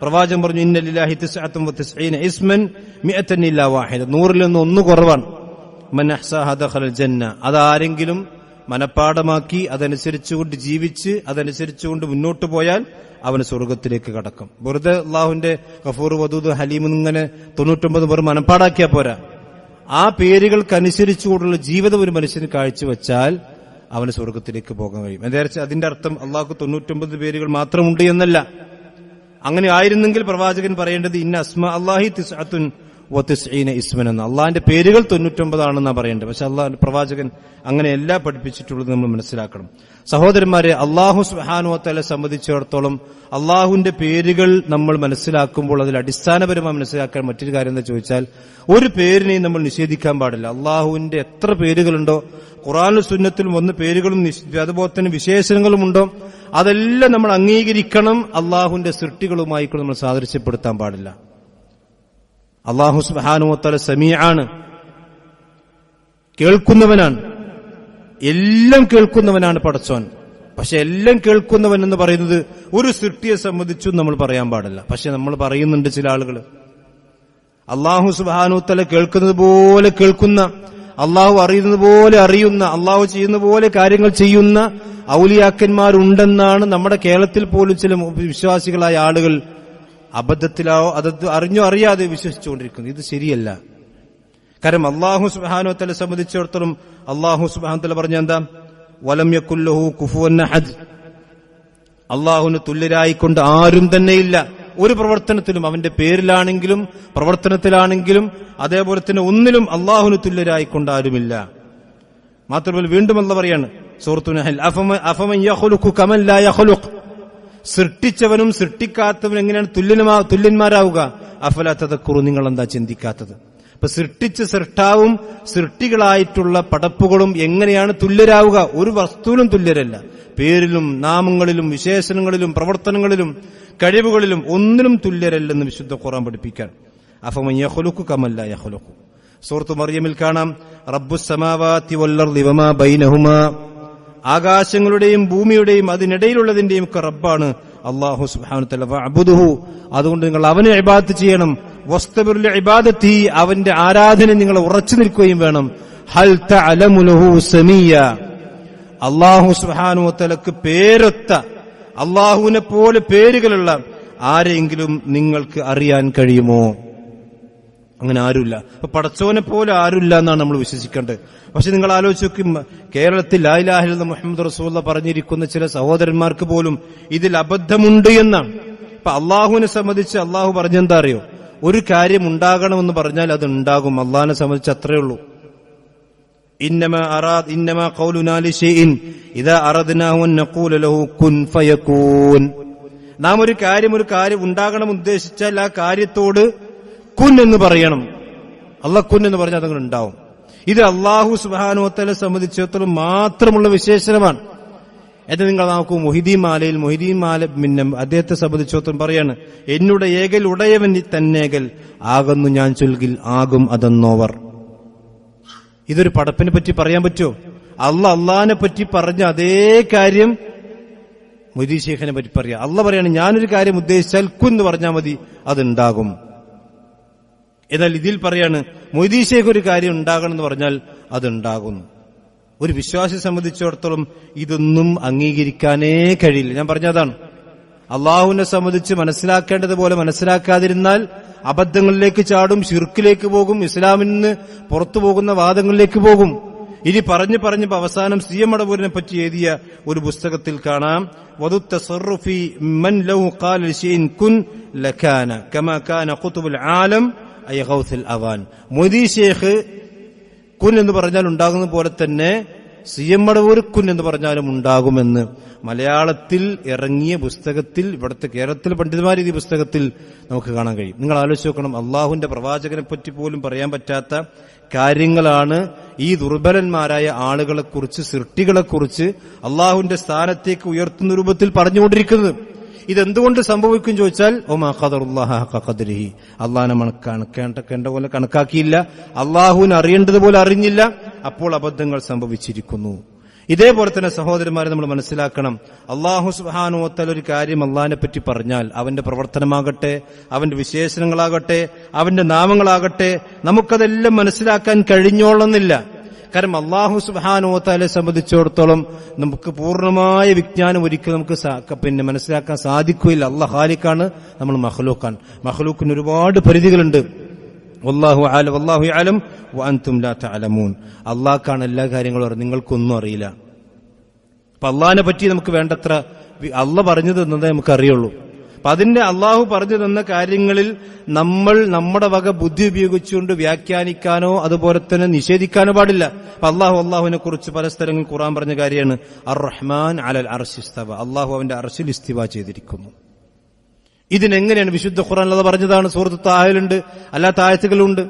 പ്രവാചകൻ പറഞ്ഞു, ഇന്ന ലില്ലാഹി 99 ഇസ്മൻ മിഅതൻ ഇല്ലാ വാഹിദ, 100-ൽ നിന്ന് 1 കുറവാണ്. മൻ അഹ്സാഹ ദഖലൽ ജന്ന, അതാരെങ്കിലും മനപ്പാടമാക്കി അതനുസരിച്ചുകൊണ്ട് ജീവിച്ച് അതനുസരിച്ചുകൊണ്ട് മുന്നോട്ട് പോയാൽ അവന് സ്വർഗത്തിലേക്ക് കടക്കും. വെറുതെ അള്ളാഹുവിന്റെ ഗഫൂർ വദൂദ് ഹലീം ഇങ്ങനെ 99 പേർ മനപ്പാടാക്കിയാൽ പോരാ. ആ പേരുകൾക്കനുസരിച്ചുകൊണ്ടുള്ള ജീവിതം ഒരു മനുഷ്യന് കാഴ്ചവെച്ചാൽ അവന് സ്വർഗത്തിലേക്ക് പോകാൻ കഴിയും. അതിന്റെ അർത്ഥം അള്ളാഹുക്ക് 99 പേരുകൾ മാത്രമുണ്ട് എന്നല്ല. അങ്ങനെ ആയിരുന്നെങ്കിൽ പ്രവാചകൻ പറയേണ്ടത് ഇന്ന അസ്മാ അല്ലാഹി 99 ഇസ്മൻ എന്ന, അള്ളാഹിന്റെ പേരുകൾ 99 ആണെന്നാണ് പറയേണ്ടത്. പക്ഷെ അള്ളാഹ് പ്രവാചകൻ അങ്ങനെയല്ല പഠിപ്പിച്ചിട്ടുള്ളത് നമ്മൾ മനസ്സിലാക്കണം. സഹോദരന്മാരെ, അള്ളാഹു സുബ്ഹാനഹു വ തആല സംബന്ധിച്ചിടത്തോളം അള്ളാഹുവിന്റെ പേരുകൾ നമ്മൾ മനസ്സിലാക്കുമ്പോൾ അതിൽ അടിസ്ഥാനപരമായി മനസ്സിലാക്കാൻ മറ്റൊരു കാര്യം എന്താ ചോദിച്ചാൽ, ഒരു പേരിനെയും നമ്മൾ നിഷേധിക്കാൻ പാടില്ല. അള്ളാഹുവിന്റെ എത്ര പേരുകളുണ്ടോ, ഖുർആനിലും സുന്നത്തിലും വന്ന പേരുകളും അതുപോലെ തന്നെ വിശേഷണങ്ങളുമുണ്ടോ, അതെല്ലാം നമ്മൾ അംഗീകരിക്കണം. അള്ളാഹുവിന്റെ സൃഷ്ടികളുമായി നമ്മൾ സാദൃശ്യപ്പെടുത്താൻ പാടില്ല. അല്ലാഹു സുബ്ഹാനഹു വ തആല സമീഅാണ്, കേൾക്കുന്നവനാണ്, എല്ലാം കേൾക്കുന്നവനാണ് പടച്ചോൻ. പക്ഷെ എല്ലാം കേൾക്കുന്നവൻ എന്ന് പറയുന്നത് ഒരു സൃഷ്ടിയെ സംബന്ധിച്ചും നമ്മൾ പറയാൻ പാടില്ല. പക്ഷെ നമ്മൾ പറയുന്നുണ്ട് ചില ആളുകൾ. അല്ലാഹു സുബ്ഹാനഹു വ തആല കേൾക്കുന്നത് പോലെ കേൾക്കുന്ന, അള്ളാഹു അറിയുന്നത് പോലെ അറിയുന്ന, അള്ളാഹു ചെയ്യുന്ന പോലെ കാര്യങ്ങൾ ചെയ്യുന്ന ഔലിയാക്കന്മാരുണ്ടെന്നാണ് നമ്മുടെ കേരളത്തിൽ പോലും ചില വിശ്വാസികളായ ആളുകൾ അബദ്ധത്തിലോ അത് അറിഞ്ഞോ അറിയാതെ വിശ്വസിച്ചുകൊണ്ടിരിക്കുന്നത്. ഇത് ശരിയല്ല. കാരണം അല്ലാഹു സുബ്ഹാനഹു വ തആല സംബന്ധിച്ചിടത്തോളം അല്ലാഹു സുബ്ഹാനഹു വ തആല പറഞ്ഞ എന്താ, വലം യകുൽ ലഹു കുഫുവൻ അഹദ്, അല്ലാഹുവിന് തുല്യരായിക്കൊണ്ട് ആരും തന്നെയില്ല. ഒരു പ്രവർത്തനത്തിലും, അവന്റെ പേരിലാണെങ്കിലും പ്രവർത്തനത്തിലാണെങ്കിലും അതേപോലെ തന്നെ ഒന്നിലും അല്ലാഹുവിന് തുല്യരായിക്കൊണ്ട് ആരുമില്ല. മാത്രമല്ല വീണ്ടും അല്ലാഹു പറയാണ് സൂറത്തുൽ നഹൽ, അഫമൻ യഖ്ലുഖു കമൻ ലാ യഖ്ലുഖ്, സൃഷ്ടിച്ചവനും സൃഷ്ടിക്കാത്തവനും എങ്ങനെയാണ് തുല്യന്മാരാവുക? അഫലാ തദക്കുറു, നിങ്ങൾ എന്താ ചിന്തിക്കാത്തത്? അപ്പൊ സൃഷ്ടിച്ച സൃഷ്ടാവും സൃഷ്ടികളായിട്ടുള്ള പടപ്പുകളും എങ്ങനെയാണ് തുല്യരാവുക? ഒരു വസ്തുവിലും തുല്യരല്ല. പേരിലും നാമങ്ങളിലും വിശേഷണങ്ങളിലും പ്രവർത്തനങ്ങളിലും കഴിവുകളിലും ഒന്നിനും തുല്യരല്ലെന്ന് വിശുദ്ധ ഖുർആൻ പഠിപ്പിക്കാൻ. അഫമൻ യഖ്ലുഖു കമൻ ലാ യഖ്ലുഖു. സൂറത്ത് മറിയമിൽ കാണാം, റബ്ബുസ് സമാവാതി വൽ അർളി വമാ ബൈനഹുമാ, ആകാശങ്ങളുടെയും ഭൂമിയുടെയും അതിനിടയിലുള്ളതിന്റെയും ഒക്കെ റബ്ബാണ് അല്ലാഹു സുബ്ഹാനഹു വ തആല. ഫഅബ്ദുഹു, അതുകൊണ്ട് നിങ്ങൾ അവനെ ഇബാദത്ത് ചെയ്യണം. വസ്തബിർ ലിഇബാദത്തി, അവന്റെ ആരാധന നിങ്ങൾ ഉറച്ചു നിൽക്കുകയും വേണം. ഹൽ തഅലമു ലഹു സമീയ, അല്ലാഹു സുബ്ഹാനഹു വ തആലക്ക് പേരൊത്ത, അല്ലാഹുവിനെ പോലെ പേരുകളുള്ള ആരെങ്കിലും നിങ്ങൾക്ക് അറിയാൻ കഴിയുമോ? അങ്ങനെ ആരുമില്ല. അപ്പൊ പടച്ചോനെ പോലെ ആരുമില്ല എന്നാണ് നമ്മൾ വിശ്വസിക്കേണ്ടത്. പക്ഷെ നിങ്ങൾ ആലോചിച്ച് നോക്കും, കേരളത്തിൽ ലാ ഇലാഹ ഇല്ലല്ലാഹ് മുഹമ്മദ് റസൂലുള്ളാഹ് പറഞ്ഞിരിക്കുന്ന ചില സഹോദരന്മാർക്ക് പോലും ഇതിൽ അബദ്ധമുണ്ട് എന്നാണ്. അപ്പൊ അള്ളാഹുവിനെ സംബന്ധിച്ച് അള്ളാഹു പറഞ്ഞെന്താ അറിയോ? ഒരു കാര്യം ഉണ്ടാകണമെന്ന് പറഞ്ഞാൽ അത് ഉണ്ടാകും. അള്ളാഹിനെ സംബന്ധിച്ച് അത്രയേ ഉള്ളൂ. ഇന്നമാ ഖൗലുനാ ലിശൈഇൻ ഇദാ അറദ്നാഹു അൻ നഖൂല ലഹു കുൻ ഫയകൂൻ. നാം ഒരു കാര്യം ഉണ്ടാകണം ഉദ്ദേശിച്ചാൽ ആ കാര്യത്തോട് കുൻ എന്ന് പറയണം. അല്ലാഹ് കുൻ എന്ന് പറഞ്ഞാൽ അതങ്ങനെ ഉണ്ടാവും. ഇത് അല്ലാഹു സുബ്ഹാനഹു വ തആല സംബന്ധിച്ചിടത്തോളം മാത്രമുള്ള വിശേഷണമാണ്. എന്ന് നിങ്ങൾ നോക്കൂ, മൊഹിദ്ദീൻ മാല അദ്ദേഹത്തെ സംബന്ധിച്ചിടത്തോളം പറയാണ്, എന്നുടെ ഏകൽ ഉടയവൻ തന്നേകൽ ആകുന്നു ഞാൻ ചൊൽകിൽ ആകും അതെന്നോവർ. ഇതൊരു പടപ്പിനെ പറ്റി പറയാൻ പറ്റുമോ? അള്ളാഹിനെ പറ്റി പറഞ്ഞ അതേ കാര്യം മൊയ്തീൻ ശൈഖിനെ പറ്റി പറയാം. അള്ളാഹ് പറയാണ്, ഞാനൊരു കാര്യം ഉദ്ദേശിച്ചാൽ കുന്ന് പറഞ്ഞാൽ മതി, അതുണ്ടാകും. എന്നാൽ ഇതിൽ പറയാണ്, മൊയ്തീൻ ശൈഖ് ഒരു കാര്യം ഉണ്ടാകണം എന്ന് പറഞ്ഞാൽ അതുണ്ടാകുന്നു. ഒരു വിശ്വാസിയെ സംബന്ധിച്ചിടത്തോളം ഇതൊന്നും അംഗീകരിക്കാനേ കഴിയില്ല. ഞാൻ പറഞ്ഞതാണ്, അള്ളാഹുവിനെ സംബന്ധിച്ച് മനസ്സിലാക്കേണ്ടതുപോലെ മനസ്സിലാക്കാതിരുന്നാൽ അബദ്ധങ്ങളിലേക്ക് ചാടും, ശിർക്കിലേക്ക് പോകും, ഇസ്ലാമിൽ നിന്ന് പുറത്തു പോകുന്ന വാദങ്ങളിലേക്ക് പോകും. ഇനി പറഞ്ഞു പറഞ്ഞപ്പോ അവസാനം സി എം മടവൂരിനെ പറ്റി എഴുതിയ ഒരു പുസ്തകത്തിൽ കാണാം, വദുത്തസറുഫി മൻ ലഹു ഖാല ലിശൈഇൻ കുൻ ലകാന കമാ കാന ഖുതുബുൽ ആലം അയ ഗൗസുൽ അവാൻ. മൊയ്‌ദി ശൈഖ് കുൻ എന്ന് പറഞ്ഞാൽ ഉണ്ടാകുന്ന പോലെ തന്നെ സി എം മടവൂർ കുൻ എന്ന് പറഞ്ഞാലും ഉണ്ടാകുമെന്ന് മലയാളത്തിൽ ഇറങ്ങിയ പുസ്തകത്തിൽ, ഇവിടുത്തെ കേരളത്തിലെ പണ്ഡിതന്മാർ ഈ പുസ്തകത്തിൽ നമുക്ക് കാണാൻ കഴിയും. നിങ്ങൾ ആലോചിച്ച് നോക്കണം, അള്ളാഹുവിന്റെ പ്രവാചകനെ പറ്റി പോലും പറയാൻ പറ്റാത്ത കാര്യങ്ങളാണ് ഈ ദുർബലന്മാരായ ആളുകളെക്കുറിച്ച്, സൃഷ്ടികളെക്കുറിച്ച് അള്ളാഹുവിന്റെ സ്ഥാനത്തേക്ക് ഉയർത്തുന്ന രൂപത്തിൽ പറഞ്ഞുകൊണ്ടിരിക്കുന്നത്. ഇതെന്തുകൊണ്ട് സംഭവിക്കും ചോദിച്ചാൽ, ഒമാ ഖദറുല്ലാഹ ഹഖ ഖദ്രിഹി, അള്ളാഹിനെ കണക്കേണ്ട പോലെ കണക്കാക്കിയില്ല, അള്ളാഹുവിനെ അറിയേണ്ടതുപോലെ അറിഞ്ഞില്ല, അപ്പോൾ അബദ്ധങ്ങൾ സംഭവിച്ചിരിക്കുന്നു. ഇതേപോലെ തന്നെ സഹോദരന്മാരെ നമ്മൾ മനസ്സിലാക്കണം, അള്ളാഹു സുബ്ഹാനഹു വ തആല ഒരു കാര്യം അള്ളാഹിനെ പറ്റി പറഞ്ഞാൽ അവന്റെ പ്രവർത്തനമാകട്ടെ, അവന്റെ വിശേഷണങ്ങളാകട്ടെ, അവന്റെ നാമങ്ങളാകട്ടെ, നമുക്കതെല്ലാം മനസ്സിലാക്കാൻ കഴിഞ്ഞോളന്നില്ല. കാരണം അള്ളാഹു സുബ്ഹാനഹു വ തആലയെ സംബന്ധിച്ചിടത്തോളം നമുക്ക് പൂർണ്ണമായ വിജ്ഞാനം ഒരിക്കലും നമുക്ക് മനസ്സിലാക്കാൻ സാധിക്കുകയില്ല. അള്ളാഹ് ഖാലിഖാണ്, നമ്മൾ മഖ്ലൂഖാണ്. മഖ്ലൂഖിന് ഒരുപാട് പരിധികളുണ്ട്. വല്ലാഹു അഅലം വഅൻതും ലാ തഅലമൂൻ. അള്ളാഹ്ക്കാണ് എല്ലാ കാര്യങ്ങളും അറിയുന്നത്, നിങ്ങൾക്കൊന്നും അറിയില്ല. അപ്പൊ അള്ളാഹിനെ പറ്റി നമുക്ക് വേണ്ടത്ര അള്ളാഹ് പറഞ്ഞു തന്നതേ നമുക്ക് അറിയുള്ളൂ. അപ്പൊ അതിന്റെ അള്ളാഹു പറഞ്ഞു തന്ന കാര്യങ്ങളിൽ നമ്മൾ നമ്മുടെ വക ബുദ്ധി ഉപയോഗിച്ചുകൊണ്ട് വ്യാഖ്യാനിക്കാനോ അതുപോലെ തന്നെ നിഷേധിക്കാനോ പാടില്ല. അപ്പൊ അള്ളാഹുവിനെ കുറിച്ച് പല സ്ഥലങ്ങളിൽ ഖുർആൻ പറഞ്ഞ കാര്യമാണ്, അർ റഹ്മാൻ അലൽ അർശി ഇസ്തവ, അള്ളാഹു അവന്റെ അർശിൽ ഇസ്തിവ ചെയ്തിരിക്കുന്നു. ഇതിനെങ്ങനെയാണ് വിശുദ്ധ ഖുർആൻ അത് പറഞ്ഞതാണ്. സൂറത്ത് താഹയിലുണ്ട്, അല്ലാത്ത ആയത്തുകളുണ്ട്.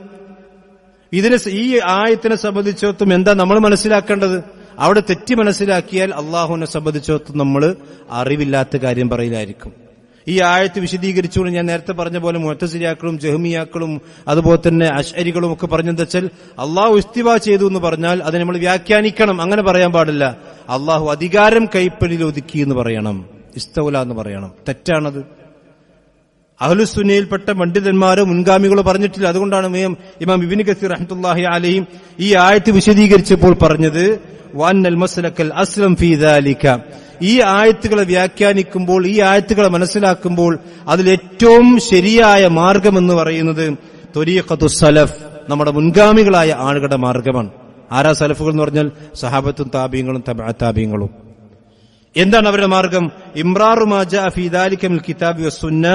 ഈ ആയത്തിനെ സംബന്ധിച്ചിടത്തും എന്താ നമ്മൾ മനസ്സിലാക്കേണ്ടത്? അവിടെ തെറ്റി മനസ്സിലാക്കിയാൽ അള്ളാഹുവിനെ സംബന്ധിച്ചിടത്തും നമ്മൾ അറിവില്ലാത്ത കാര്യം പറയില്ലായിരിക്കും. ഈ ആയത്ത് വിശദീകരിച്ചുകൊണ്ട് ഞാൻ നേരത്തെ പറഞ്ഞ പോലെ മുഅ്തസിലിയാക്കളും ജഹ്മിയാക്കളും അതുപോലെ തന്നെ അശ്അരികളും ഒക്കെ പറഞ്ഞെന്താ വെച്ചാൽ, അള്ളാഹു ഇസ്തിവ ചെയ്തു എന്ന് പറഞ്ഞാൽ അതിനെ നമ്മൾ വ്യാഖ്യാനിക്കണം. അങ്ങനെ പറയാൻ പാടില്ല. അള്ളാഹു അധികാരം കൈപ്പിടിയിൽ ഒതുക്കി എന്ന് പറയണം, ഇസ്തൗല എന്ന് പറയണം. തെറ്റാണത്. അഹ്ലുസുന്നയിൽപ്പെട്ട പണ്ഡിതന്മാരോ മുൻഗാമികളോ പറഞ്ഞിട്ടില്ല. അതുകൊണ്ടാണ് ഇമാം ഇബ്നു കസീർ റഹ്മത്തുള്ളാഹി അലൈഹി ഈ ആയത്ത് വിശദീകരിച്ചപ്പോൾ പറഞ്ഞത്, വഅന്നൽ മസ്ലക്കൽ അസ്ലം ഫീ ദാലിക, ഈ ആയത്തുകളെ വ്യാഖ്യാനിക്കുമ്പോൾ, ഈ ആയത്തുകളെ മനസ്സിലാക്കുമ്പോൾ അതിലേറ്റവും ശരിയായ മാർഗമെന്ന് പറയുന്നത് ത്വരീഖത്തു സലഫ്, നമ്മുടെ മുൻഗാമികളായ ആളുകളുടെ മാർഗമാണ്. ആരാ സലഫുകൾ എന്ന് പറഞ്ഞാൽ സഹാബത്തും താബീങ്ങളും തബഅ താബീങ്ങളും. എന്താണ് അവരുടെ മാർഗം? ഇംറാറു മാ ജാഅ ഫീ ദാലിക മിനൽ കിതാബി വസ്സുന്ന,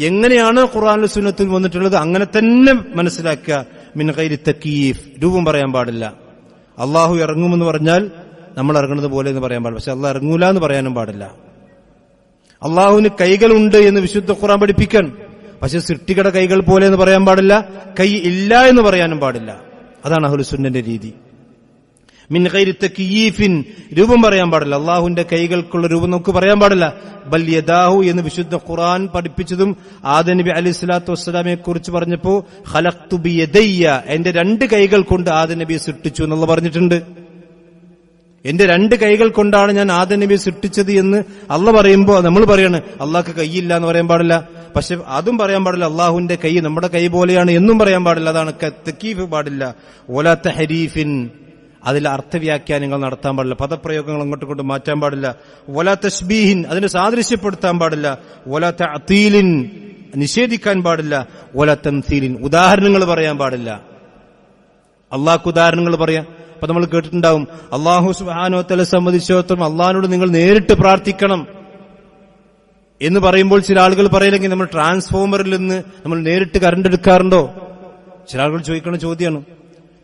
എങ്ങനെയാണ് ഖുർആനിലും സുന്നത്തിലും വന്നിട്ടുള്ളത് അങ്ങനെ തന്നെ മനസ്സിലാക്കുക. മിൻ ഗൈരി തക്യീഫ്, രൂപം പറയാൻ പാടില്ല. അള്ളാഹു ഇറങ്ങുമെന്ന് പറഞ്ഞാൽ നമ്മൾ ഇറങ്ങുന്നത് പോലെ എന്ന് പറയാൻ പാടില്ല, പക്ഷെ അള്ളാഹ് ഇറങ്ങൂല എന്ന് പറയാനും പാടില്ല. അള്ളാഹുവിന് കൈകളുണ്ട് എന്ന് വിശുദ്ധ ഖുർആൻ പഠിപ്പിക്കാൻ, പക്ഷെ സൃഷ്ടികളുടെ കൈകൾ പോലെ എന്ന് പറയാൻ പാടില്ല, കൈ ഇല്ല എന്ന് പറയാനും പാടില്ല. അതാണ് അഹ്ലുസുന്നന്റെ രീതി. മിൻ ഗൈരി തക്യീഫിൻ, രൂപം പറയാൻ പാടില്ല. അള്ളാഹുവിന്റെ കൈകൾക്കുള്ള രൂപം നമുക്ക് പറയാൻ പാടില്ല. ബൽ യദാഹു എന്ന് വിശുദ്ധ ഖുർആൻ പഠിപ്പിച്ചതും ആദം നബി അലൈഹി സ്വലാത്തു വസ്സലാമയെ കുറിച്ച് പറഞ്ഞപ്പോ ഖലഖ്തു ബിയദയ്യ, എന്റെ 2 കൈകൾ കൊണ്ട് ആദം നബിയെ സൃഷ്ടിച്ചു എന്നുള്ള പറഞ്ഞിട്ടുണ്ട്. എന്റെ 2 കൈകൾ കൊണ്ടാണ് ഞാൻ ആദം നബിയെ സൃഷ്ടിച്ചത് എന്ന് അള്ളാഹ് പറയുമ്പോ നമ്മൾ പറയാണ് അള്ളാഹ്ക്ക് കൈയില്ല എന്ന് പറയാൻ പാടില്ല. പക്ഷെ അതും പറയാൻ പാടില്ല, അള്ളാഹുവിന്റെ കൈ നമ്മുടെ കൈ പോലെയാണ് എന്നും പറയാൻ പാടില്ല. അതാണ് തക്യീഫ് പാടില്ല. വലാ തഹരീഫിൻ, അതിൽ അർത്ഥവ്യാഖ്യാനങ്ങൾ നടത്താൻ പാടില്ല, പദപ്രയോഗങ്ങൾ അങ്ങോട്ടും ഇങ്ങോട്ടും മാറ്റാൻ പാടില്ല. വലാ തശ്ബീഹിൻ, അതിനെ സാദൃശ്യപ്പെടുത്താൻ പാടില്ല. വലാ തഅതീലിൻ, നിഷേധിക്കാൻ പാടില്ല. വലാ തംസീലിൻ, ഉദാഹരണങ്ങൾ പറയാൻ പാടില്ല. അള്ളാഹ്ക്ക് ഉദാഹരണങ്ങൾ പറയാം. അപ്പൊ നമ്മൾ കേട്ടിട്ടുണ്ടാവും, അള്ളാഹു സുബ്ഹാനഹു വ തആല സംബന്ധിച്ചിടത്തോളം അള്ളാഹിനോട് നിങ്ങൾ നേരിട്ട് പ്രാർത്ഥിക്കണം എന്ന് പറയുമ്പോൾ ചില ആളുകൾ പറയില്ലെങ്കിൽ നമ്മൾ ട്രാൻസ്ഫോമറിൽ നിന്ന് നമ്മൾ നേരിട്ട് കറണ്ട് എടുക്കാറുണ്ടോ? ചില ആളുകൾ ചോദിക്കുന്ന ചോദ്യമാണ്.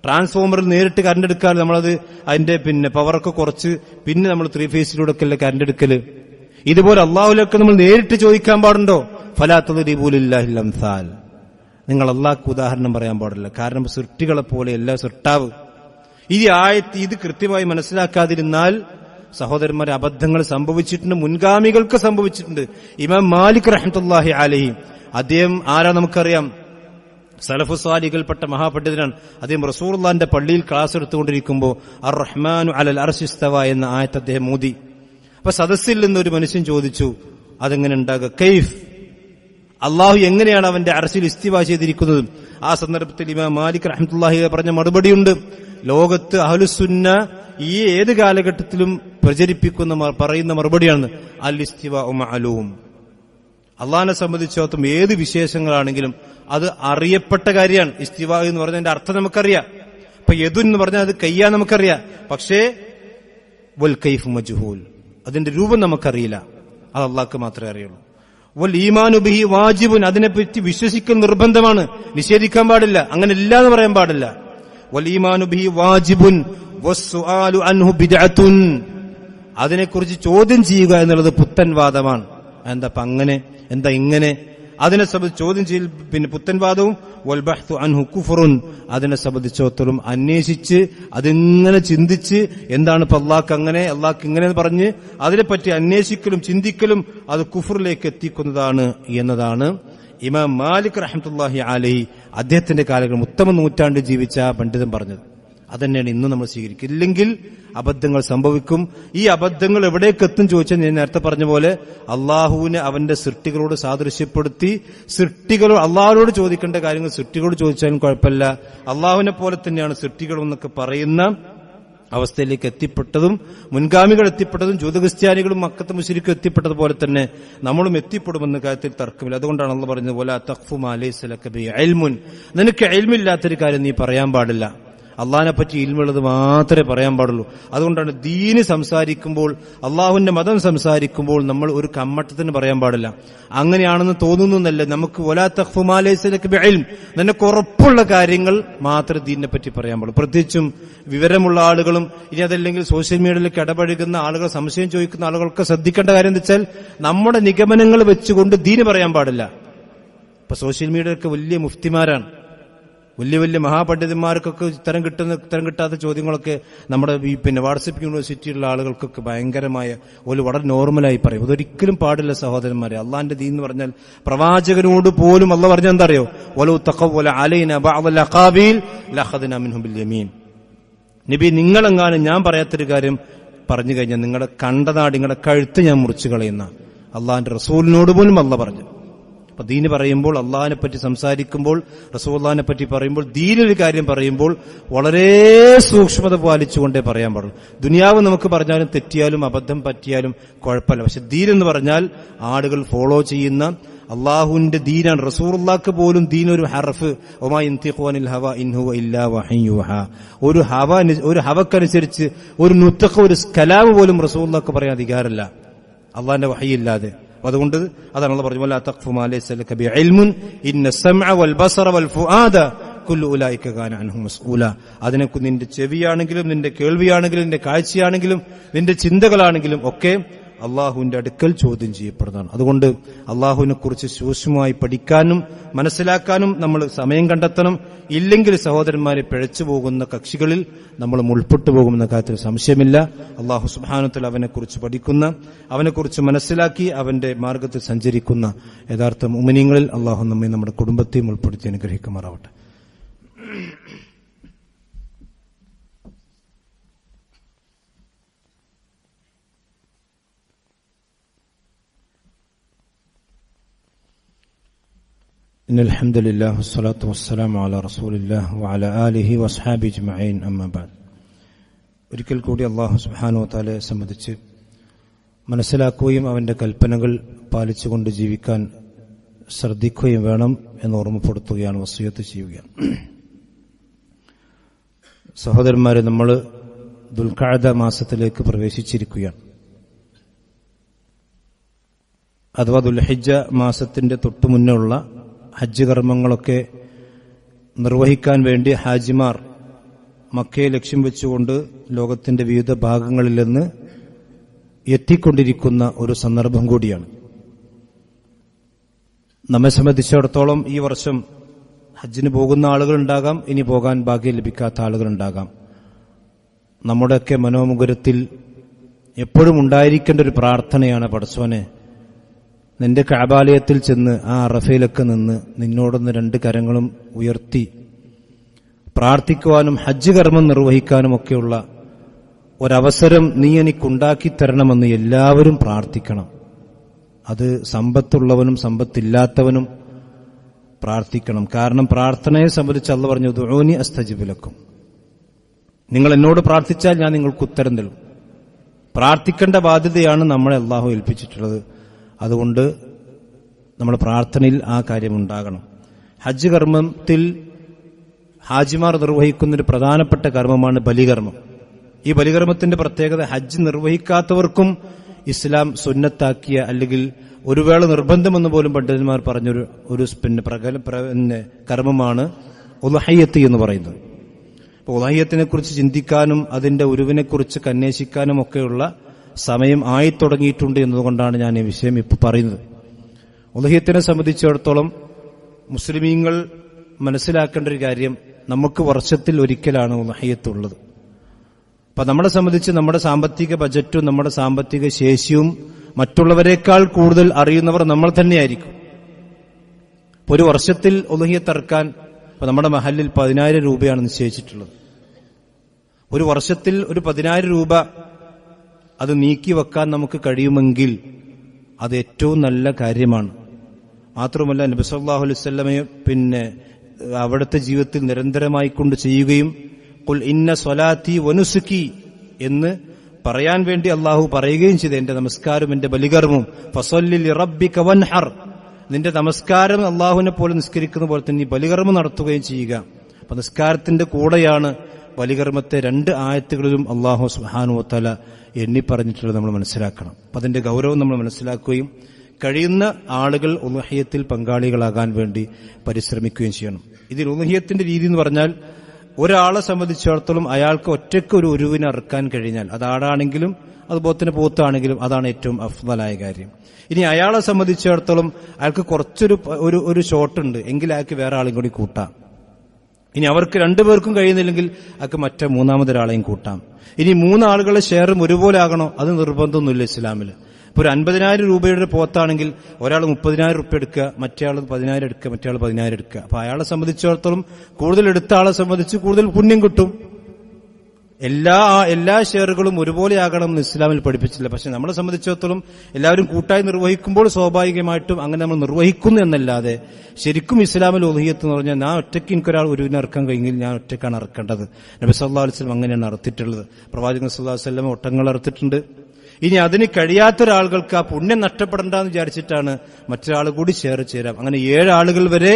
ട്രാൻസ്ഫോമറിൽ നേരിട്ട് കറണ്ട് എടുക്കാറ്, നമ്മളത് അതിന്റെ പവറൊക്കെ കുറച്ച് പിന്നെ നമ്മൾ 3 ഫേസിലൂടെ ഒക്കെ കറണ്ട് എടുക്കല്. ഇതുപോലെ അള്ളാഹുലൊക്കെ നമ്മൾ നേരിട്ട് ചോദിക്കാൻ പാടുണ്ടോ? ഫലാ തദ്രിബൂ ലില്ലാഹിൽ അംസാൽ, നിങ്ങൾ അള്ളാഹ്ക്ക് ഉദാഹരണം പറയാൻ പാടില്ല. കാരണം സൃഷ്ടികളെ പോലെ എല്ലാ സൃഷ്ടാവ്. ഈ ആയത്ത് ഇത് കൃത്യമായി മനസ്സിലാക്കാതിരുന്നാൽ സഹോദരന്മാരെ അബദ്ധങ്ങൾ സംഭവിച്ചിട്ടുണ്ട്, മുൻഗാമികൾക്ക് സംഭവിച്ചിട്ടുണ്ട്. ഇമാം മാലിക് റഹ്മത്തുള്ളാഹി അലൈഹി, അദ്ദേഹം ആരാ നമുക്കറിയാം, സലഫു സാലിഹിൽപ്പെട്ട മഹാപണ്ഡിതനാണ്. അദ്ദേഹം റസൂലുള്ളാഹിന്റെ പള്ളിയിൽ ക്ലാസ് എടുത്തുകൊണ്ടിരിക്കുമ്പോൾ അർ റഹ്മാനു അലൽ അർശി ഇസ്തവ എന്ന ആയത്ത് അദ്ദേഹം മോദി. അപ്പൊ സദസ്സിൽ നിന്ന് ഒരു മനുഷ്യൻ ചോദിച്ചു, അതെങ്ങനെ ഉണ്ടാകുക, കൈഫ്, അള്ളാഹു എങ്ങനെയാണ് അവന്റെ അർശിൽ ഇസ്തിവ ചെയ്തിരിക്കുന്നത്? ആ സന്ദർഭത്തിൽ ഇമാം മാലിക് റഹ്മത്തുള്ളാഹി പറഞ്ഞ മറുപടിയുണ്ട്. ലോകത്ത് അഹ്ലുസുന്ന ഈ ഏത് കാലഘട്ടത്തിലും പറയുന്ന മറുപടിയാണ്, അൽ ഇസ്തിവാഉ മഅലൂം. അള്ളാഹിനെ സംബന്ധിച്ചിടത്തോളം ഏത് വിശേഷങ്ങളാണെങ്കിലും അത് അറിയപ്പെട്ട കാര്യമാണ്. ഇസ്തിവാ എന്ന് പറഞ്ഞതിന്റെ അർത്ഥം നമുക്കറിയാം. ഇപ്പൊ യദുൻ എന്ന് പറഞ്ഞാൽ അത് കയ്യാ നമുക്കറിയാം, പക്ഷേ വൽ കൈഫ് മജ്ഹൂൽ, അതിന്റെ രൂപം നമുക്കറിയില്ല, അത് അള്ളാഹ്ക്ക് മാത്രമേ അറിയുള്ളൂ. വൽ ഈമാനു ബിഹി വാജിബുൻ, അതിനെപ്പറ്റി വിശ്വസിക്കൽ നിർബന്ധമാണ്, നിഷേധിക്കാൻ പാടില്ല, അങ്ങനെ ഇല്ല എന്ന് പറയാൻ പാടില്ല. വൽ ഈമാനു ബിഹി വാജിബുൻ വസ്സുആലു അൻഹു ബിദ്അത്തുൻ, അതിനെക്കുറിച്ച് ചോദ്യം ചെയ്യുക എന്നുള്ളത് പുത്തൻവാദമാണ്. എന്താ അങ്ങനെ, എന്താ ഇങ്ങനെ, അതിനെ സംബന്ധിച്ച് ചോദ്യം ചെയ്യൽ പിന്നെ പുത്തൻവാദവും. വൽ ബഹ്തു അൻഹു കുഫ്റുൻ, അതിനെ സംബന്ധിച്ചിടത്തോളം അന്വേഷിച്ച് അതിങ്ങനെ ചിന്തിച്ച് എന്താണ് ഇപ്പൊ അള്ളാഹ്ക്ക് അങ്ങനെ അള്ളാഹ്ക്ക് ഇങ്ങനെ പറഞ്ഞ് അതിനെപ്പറ്റി അന്വേഷിക്കലും ചിന്തിക്കലും അത് കുഫറിലേക്ക് എത്തിക്കുന്നതാണ് എന്നതാണ് ഇമാം മാലിക് റഹ്മത്തുള്ളാഹി അലൈഹി അദ്ദേഹത്തിന്റെ കാലഘട്ടം ഉത്തമ നൂറ്റാണ്ട് ജീവിച്ച പണ്ഡിതൻ പറഞ്ഞത്. അതന്നെയാണ് ഇന്ന് നമ്മൾ സ്വീകരിക്കുക. ഇല്ലെങ്കിൽ അബദ്ധങ്ങൾ സംഭവിക്കും. ഈ അബദ്ധങ്ങൾ എവിടേക്ക് എത്തും ചോദിച്ചാൽ ഞാൻ നേരത്തെ പറഞ്ഞ പോലെ അള്ളാഹുവിനെ അവന്റെ സൃഷ്ടികളോട് സാദൃശ്യപ്പെടുത്തി സൃഷ്ടികളോട് അള്ളാഹുവിനോട് ചോദിക്കേണ്ട കാര്യങ്ങൾ സൃഷ്ടികളോട് ചോദിച്ചാലും കുഴപ്പമില്ല, അള്ളാഹുവിനെ പോലെ തന്നെയാണ് സൃഷ്ടികളെന്നൊക്കെ പറയുന്ന അവസ്ഥയിലേക്ക് എത്തിപ്പെട്ടതും മുൻഗാമികൾ എത്തിപ്പെട്ടതും ജൂതക്രിസ്ത്യാനികളും മക്കത്ത് മുശ്രിക്കും എത്തിപ്പെട്ടതുപോലെ തന്നെ നമ്മളും എത്തിപ്പെടുമെന്ന കാര്യത്തിൽ തർക്കമില്ല. അതുകൊണ്ടാണ് അള്ളാഹ് പറഞ്ഞത് വലാ തഖ്ഫു മാ ലൈസ ലക ബിഹി ഇൽമുൻ, നിനക്ക് ഇൽമില്ലാത്തൊരു കാര്യം നീ പറയാൻ പാടില്ല. അള്ളാഹിനെ പറ്റി ഇൽമുള്ളത് മാത്രമേ പറയാൻ പാടുള്ളൂ. അതുകൊണ്ടാണ് ദീന് സംസാരിക്കുമ്പോൾ അള്ളാഹുവിന്റെ മതം സംസാരിക്കുമ്പോൾ നമ്മൾ ഒരു കമ്മട്ടത്തിന് പറയാൻ പാടില്ല. അങ്ങനെയാണെന്ന് തോന്നുന്നല്ല, നമുക്ക് വലാ തഖ്ഫു മാ ലൈസ ലക ബിഇൽം, നിനക്ക് ഉറപ്പുള്ള കാര്യങ്ങൾ മാത്രമേ ദീനിനെ പറ്റി പറയാൻ പാടുള്ളൂ. പ്രത്യേകിച്ചും വിവരമുള്ള ആളുകളും ഇനി അതല്ലെങ്കിൽ സോഷ്യൽ മീഡിയയിലേക്ക് ഇടപഴകുന്ന ആളുകൾ, സംശയം ചോദിക്കുന്ന ആളുകൾക്ക് ശ്രദ്ധിക്കേണ്ട കാര്യം എന്താ വെച്ചാൽ നമ്മുടെ നിഗമനങ്ങൾ വെച്ചുകൊണ്ട് ദീന് പറയാൻ പാടില്ല. ഇപ്പൊ സോഷ്യൽ മീഡിയയൊക്കെ വലിയ മുഫ്തിമാരാണ്, വലിയ വലിയ മഹാപണ്ഡിതന്മാർക്കൊക്കെ ഉത്തരം കിട്ടാത്ത ചോദ്യങ്ങളൊക്കെ നമ്മുടെ പിന്നെ വാട്സപ്പ് യൂണിവേഴ്സിറ്റിയിലുള്ള ആളുകൾക്കൊക്കെ ഭയങ്കരമായ ഒരു വളരെ നോർമലായി പറയും. അതൊരിക്കലും പാടില്ല സഹോദരന്മാരെ. അള്ളാന്റെ ദീൻ എന്ന് പറഞ്ഞാൽ പ്രവാചകനോട് പോലും അള്ളാഹ് പറഞ്ഞാൽ എന്താ അറിയോ, വലൗ തഖവ്വല അലൈനാ ബഅദൽ അഖാബീൽ ലഖദ്നാ മിൻഹും ബിൽ യമീൻ. നബി, നിങ്ങളെങ്ങാനും ഞാൻ പറയാത്തൊരു കാര്യം പറഞ്ഞു കഴിഞ്ഞാൽ നിങ്ങളുടെ കണ്ടനാട് നിങ്ങളുടെ കഴുത്ത് ഞാൻ മുറിച്ചു കളയുന്ന അള്ളാഹിന്റെ റസൂലിനോട് പോലും അള്ളാഹ് പറഞ്ഞു. അപ്പൊ ദീന് പറയുമ്പോൾ, അള്ളാഹിനെ പറ്റി സംസാരിക്കുമ്പോൾ, റസൂലുള്ളാഹിനെ പറ്റി പറയുമ്പോൾ, ദീനൊരു കാര്യം പറയുമ്പോൾ വളരെ സൂക്ഷ്മത പാലിച്ചുകൊണ്ടേ പറയാൻ പാടുള്ളൂ. ദുനിയാവ് നമുക്ക് പറഞ്ഞാലും തെറ്റിയാലും അബദ്ധം പറ്റിയാലും കുഴപ്പമില്ല. പക്ഷെ ദീൻ എന്ന് പറഞ്ഞാൽ ആളുകൾ ഫോളോ ചെയ്യുന്ന അള്ളാഹുവിന്റെ ദീനാണ്. റസൂലുള്ളാഹിക്ക് പോലും ദീനൊരു ഹർഫ്, വമാ യൻതിഖു അനിൽ ഹവ ഇൻ ഹുവ ഇല്ലാ വഹ്യു യൂഹാ, ഒരു ഹവക്കനുസരിച്ച് ഒരു നുത്ഖ, ഒരു കലാം പോലും റസൂലുള്ളാഹിക്ക് പറയാൻ അധികാരമില്ല അള്ളാഹിന്റെ വഹയില്ലാതെ. അതുകൊണ്ട് അതാണ് അല്ലാഹ് പറഞ്ഞു വലാ തഖ്ഫു മാ ലൈസ ലക ബിഇൽമുൻ ഇന്ന സമഅ വൽ ബസറ വൽ ഫുആദ കുല്ലു ഉലൈക കാന അൻഹു മസ്ഊല. അതിനൊക്കെ നിന്റെ ചെവിയാണെങ്കിലും നിന്റെ കേൾവിയാണെങ്കിലും നിന്റെ കാഴ്ചയാണെങ്കിലും നിന്റെ ചിന്തകളാണെങ്കിലും ഒക്കെ അള്ളാഹുവിന്റെ അടുക്കൽ ചോദ്യം ചെയ്യപ്പെടുന്നതാണ്. അതുകൊണ്ട് അള്ളാഹുവിനെ കുറിച്ച് സൂക്ഷ്മമായി പഠിക്കാനും മനസ്സിലാക്കാനും നമ്മൾ സമയം കണ്ടെത്തണം. ഇല്ലെങ്കിൽ സഹോദരന്മാരെ പിഴച്ചു പോകുന്ന കക്ഷികളിൽ നമ്മൾ ഉൾപ്പെട്ടു പോകുമെന്ന കാര്യത്തിൽ സംശയമില്ല. അള്ളാഹു സുബ്ഹാനഹു വ തആല അവനെക്കുറിച്ച് പഠിക്കുന്ന, അവനെക്കുറിച്ച് മനസ്സിലാക്കി അവന്റെ മാർഗത്തിൽ സഞ്ചരിക്കുന്ന യഥാർത്ഥ മുഅ്മിനീങ്ങളിൽ അള്ളാഹു നമ്മെ നമ്മുടെ കുടുംബത്തെയും ഉൾപ്പെടുത്തി അനുഗ്രഹിക്കുമാറാവട്ടെ. إن الحمد لله والصلاة والسلام على رسول الله وعلى آله وأصحابه أجمعين أما بعد. ഒരിക്കൽ കൂടി അല്ലാഹു സുബ്ഹാനഹു വ തആലയെ സംബന്ധിച്ച് മനസ്സിലാക്കുകയും അവന്റെ കൽപ്പനകൾ പാലിച്ചുകൊണ്ട് ജീവിക്കാൻ ശ്രദ്ധിക്കുകയും വേണം എന്ന് ഓർമ്മപ്പെടുത്തുകയാണ്, വസിയത്ത് ചെയ്യുകയാണ്. സഹോദരന്മാരെ, നമ്മൾ ദുൽഖഅദ മാസത്തിലേക്ക് പ്രവേശിച്ചിരിക്കുകയാണ്. അഥവാ ദുൽഹിജ്ജ മാസത്തിന്റെ തൊട്ടു മുന്നേ ഉള്ള ഹജ്ജ് കർമ്മങ്ങളൊക്കെ നിർവഹിക്കാൻ വേണ്ടി ഹാജിമാർ മക്കയെ ലക്ഷ്യം വെച്ചുകൊണ്ട് ലോകത്തിന്റെ വിവിധ ഭാഗങ്ങളിൽ നിന്ന് എത്തിക്കൊണ്ടിരിക്കുന്ന ഒരു സന്ദർഭം കൂടിയാണ്. നമ്മെ സംബന്ധിച്ചിടത്തോളം ഈ വർഷം ഹജ്ജിന് പോകുന്ന ആളുകളുണ്ടാകാം, ഇനി പോകാൻ ഭാഗ്യം ലഭിക്കാത്ത ആളുകളുണ്ടാകാം. നമ്മുടെയൊക്കെ മനോമുഖരത്തിൽ എപ്പോഴും ഉണ്ടായിരിക്കേണ്ട ഒരു പ്രാർത്ഥനയാണ്, പടച്ചോനെ നിന്റെ കഅബാലയത്തിൽ ചെന്ന് ആ അറഫയിലൊക്കെ നിന്ന് നിന്നോടൊന്ന് രണ്ട് കരങ്ങളും ഉയർത്തി പ്രാർത്ഥിക്കുവാനും ഹജ്ജ് കർമ്മം നിർവഹിക്കാനുമൊക്കെയുള്ള ഒരവസരം നീ എനിക്കുണ്ടാക്കി തരണമെന്ന് എല്ലാവരും പ്രാർത്ഥിക്കണം. അത് സമ്പത്തുള്ളവനും സമ്പത്തില്ലാത്തവനും പ്രാർത്ഥിക്കണം. കാരണം പ്രാർത്ഥനയെ സംബന്ധിച്ച് അല്ലാഹ് പറഞ്ഞു ദുഊനി അസ്തജിബ് ലക്കും, നിങ്ങൾ എന്നോട് പ്രാർത്ഥിച്ചാൽ ഞാൻ നിങ്ങൾക്ക് ഉത്തരം നൽകും. പ്രാർത്ഥിക്കേണ്ട ബാധ്യതയാണ് നമ്മളെ അല്ലാഹു ഏൽപ്പിച്ചിട്ടുള്ളത്. അതുകൊണ്ട് നമ്മുടെ പ്രാർത്ഥനയിൽ ആ കാര്യമുണ്ടാകണം. ഹജ്ജ് കർമ്മത്തിൽ ഹാജിമാർ നിർവഹിക്കുന്ന ഒരു പ്രധാനപ്പെട്ട കർമ്മമാണ് ബലികർമ്മം. ഈ ബലികർമ്മത്തിന്റെ പ്രത്യേകത ഹജ്ജ് നിർവഹിക്കാത്തവർക്കും ഇസ്ലാം സുന്നത്താക്കിയ അല്ലെങ്കിൽ ഒരു വേള നിർബന്ധമെന്ന് പോലും പണ്ഡിതന്മാർ പറഞ്ഞൊരു കർമ്മമാണ് ഉളഹിയ്യത്ത് എന്ന് പറയുന്നത്. അപ്പോൾ ഉളഹിയ്യത്തിനെ കുറിച്ച് ചിന്തിക്കാനും അതിന്റെ ഉരുവിനെക്കുറിച്ച് അന്വേഷിക്കാനും ഒക്കെയുള്ള സമയം ആയിത്തുടങ്ങിയിട്ടുണ്ട് എന്നതുകൊണ്ടാണ് ഞാൻ ഈ വിഷയം ഇപ്പോൾ പറയുന്നത്. ഉളഹിയ്യത്തിനെ സംബന്ധിച്ചിടത്തോളം മുസ്ലിമീങ്ങൾ മനസ്സിലാക്കേണ്ട ഒരു കാര്യം, നമുക്ക് വർഷത്തിൽ ഒരിക്കലാണ് ഉളഹിയ്യത്ത് ഉള്ളത്. അപ്പൊ നമ്മളെ സംബന്ധിച്ച് നമ്മുടെ സാമ്പത്തിക ബജറ്റും നമ്മുടെ സാമ്പത്തിക ശേഷിയും മറ്റുള്ളവരെക്കാൾ കൂടുതൽ അറിയുന്നവർ നമ്മൾ തന്നെയായിരിക്കും. ഒരു വർഷത്തിൽ ഉളഹിയ്യത്ത് അറുക്കാൻ ഇപ്പൊ നമ്മുടെ മഹല്ലിൽ 10,000 രൂപയാണ് നിശ്ചയിച്ചിട്ടുള്ളത്. ഒരു വർഷത്തിൽ ഒരു 10,000 രൂപ അത് നീക്കി വെക്കാൻ നമുക്ക് കഴിയുമെങ്കിൽ അത് ഏറ്റവും നല്ല കാര്യമാണ്. മാത്രമല്ല നബി സല്ലല്ലാഹു അലൈഹി വസല്ലമയെ അവിടുത്തെ ജീവിതത്തിൽ നിരന്തരമായി കൊണ്ട് ചെയ്യുകയും ഖുൽ ഇന്ന സ്വലാത്തി വനുസുക്കി എന്ന് പറയാൻ വേണ്ടി അള്ളാഹു പറയുകയും ചെയ്തു. എന്റെ നമസ്കാരം എന്റെ ബലികർമ്മം ഫസല്ലി ലിറബ്ബിക വൻഹർ, നിന്റെ നമസ്കാരം അള്ളാഹുവിനെ പോലെ നിസ്കരിക്കുന്ന പോലെ തന്നെ ബലികർമ്മം നടത്തുകയും ചെയ്യുക. അപ്പൊ നിസ്കാരത്തിന്റെ കൂടെയാണ് ബലികർമ്മത്തെ 2 ആയത്തുകളിലും അള്ളാഹു സുബ്ഹാനഹു വ തആല എണ്ണി പറഞ്ഞിട്ടുള്ളത് നമ്മൾ മനസ്സിലാക്കണം. അപ്പൊ അതിന്റെ ഗൗരവം നമ്മൾ മനസ്സിലാക്കുകയും കഴിയുന്ന ആളുകൾ ഉളുഹിയ്യത്തിൽ പങ്കാളികളാകാൻ വേണ്ടി പരിശ്രമിക്കുകയും ചെയ്യണം. ഇതിൽ ഉളുഹിയ്യത്തിന്റെ രീതി എന്ന് പറഞ്ഞാൽ ഒരാളെ സംബന്ധിച്ചിടത്തോളം അയാൾക്ക് ഒറ്റയ്ക്ക് ഒരു ഉരുവിനെ അറുക്കാൻ കഴിഞ്ഞാൽ, അത് ആടാണെങ്കിലും അതുപോലെ തന്നെ പോത്താണെങ്കിലും അതാണ് ഏറ്റവും അഫ്ളലായ കാര്യം. ഇനി അയാളെ സംബന്ധിച്ചിടത്തോളം അയാൾക്ക് കുറച്ചൊരു ഷോട്ടുണ്ട് എങ്കിൽ അയാൾക്ക് വേറെ ആളെയും കൂടി കൂട്ടാം. ഇനി അവർക്ക് 2 പേർക്കും കഴിയുന്നില്ലെങ്കിൽ അയാൾക്ക് മറ്റേ 3ാമതൊരാളെയും കൂട്ടാം. ഇനി 3 ആളുകളെ ഷെയറും ഒരുപോലെ ആകണോ, അത് നിർബന്ധമൊന്നുമില്ല ഇസ്ലാമിൽ. ഇപ്പൊ ഒരു 50,000 രൂപയുടെ പോത്താണെങ്കിൽ ഒരാൾ 30,000 രൂപ എടുക്കുക, മറ്റേ ആൾ 10,000 എടുക്കുക, മറ്റേ ആൾ 10,000 എടുക്കുക. അപ്പൊ അയാളെ സംബന്ധിച്ചിടത്തോളം കൂടുതൽ എടുത്ത ആളെ സംബന്ധിച്ച് കൂടുതൽ പുണ്യം കിട്ടും. എല്ലാ ഷെയറുകളും ഒരുപോലെ ആകണം എന്ന് ഇസ്ലാമിൽ പഠിപ്പിച്ചില്ല. പക്ഷെ നമ്മളെ സംബന്ധിച്ചിടത്തോളം എല്ലാവരും കൂട്ടായി നിർവഹിക്കുമ്പോൾ സ്വാഭാവികമായിട്ടും അങ്ങനെ നമ്മൾ നിർവഹിക്കുന്നു എന്നല്ലാതെ ശരിക്കും ഇസ്ലാമിൽ ഉളുഹിയ്യത്ത് എന്ന് പറഞ്ഞാൽ ഞാൻ ഒറ്റയ്ക്ക് എനിക്കൊരാൾ ഒരുവിനെ ഇറക്കാൻ കഴിഞ്ഞെങ്കിൽ ഞാൻ ഒറ്റയ്ക്കാണ് ഇറക്കേണ്ടത്. നബി സല്ലല്ലാഹു അലൈഹി വസല്ലം അങ്ങനെയാണ് അറുത്തിട്ടുള്ളത്. പ്രവാചകൻ സല്ലല്ലാഹു അലൈഹി വസല്ലം ഒട്ടകങ്ങൾ അറുത്തിട്ടുണ്ട്. ഇനി അതിന് കഴിയാത്ത ഒരാളുകൾക്ക് ആ പുണ്യം നഷ്ടപ്പെടണ്ടെന്ന് വിചാരിച്ചിട്ടാണ് മറ്റൊരാൾ കൂടി ഷെയർ ചേരാം. അങ്ങനെ 7 ആളുകൾ വരെ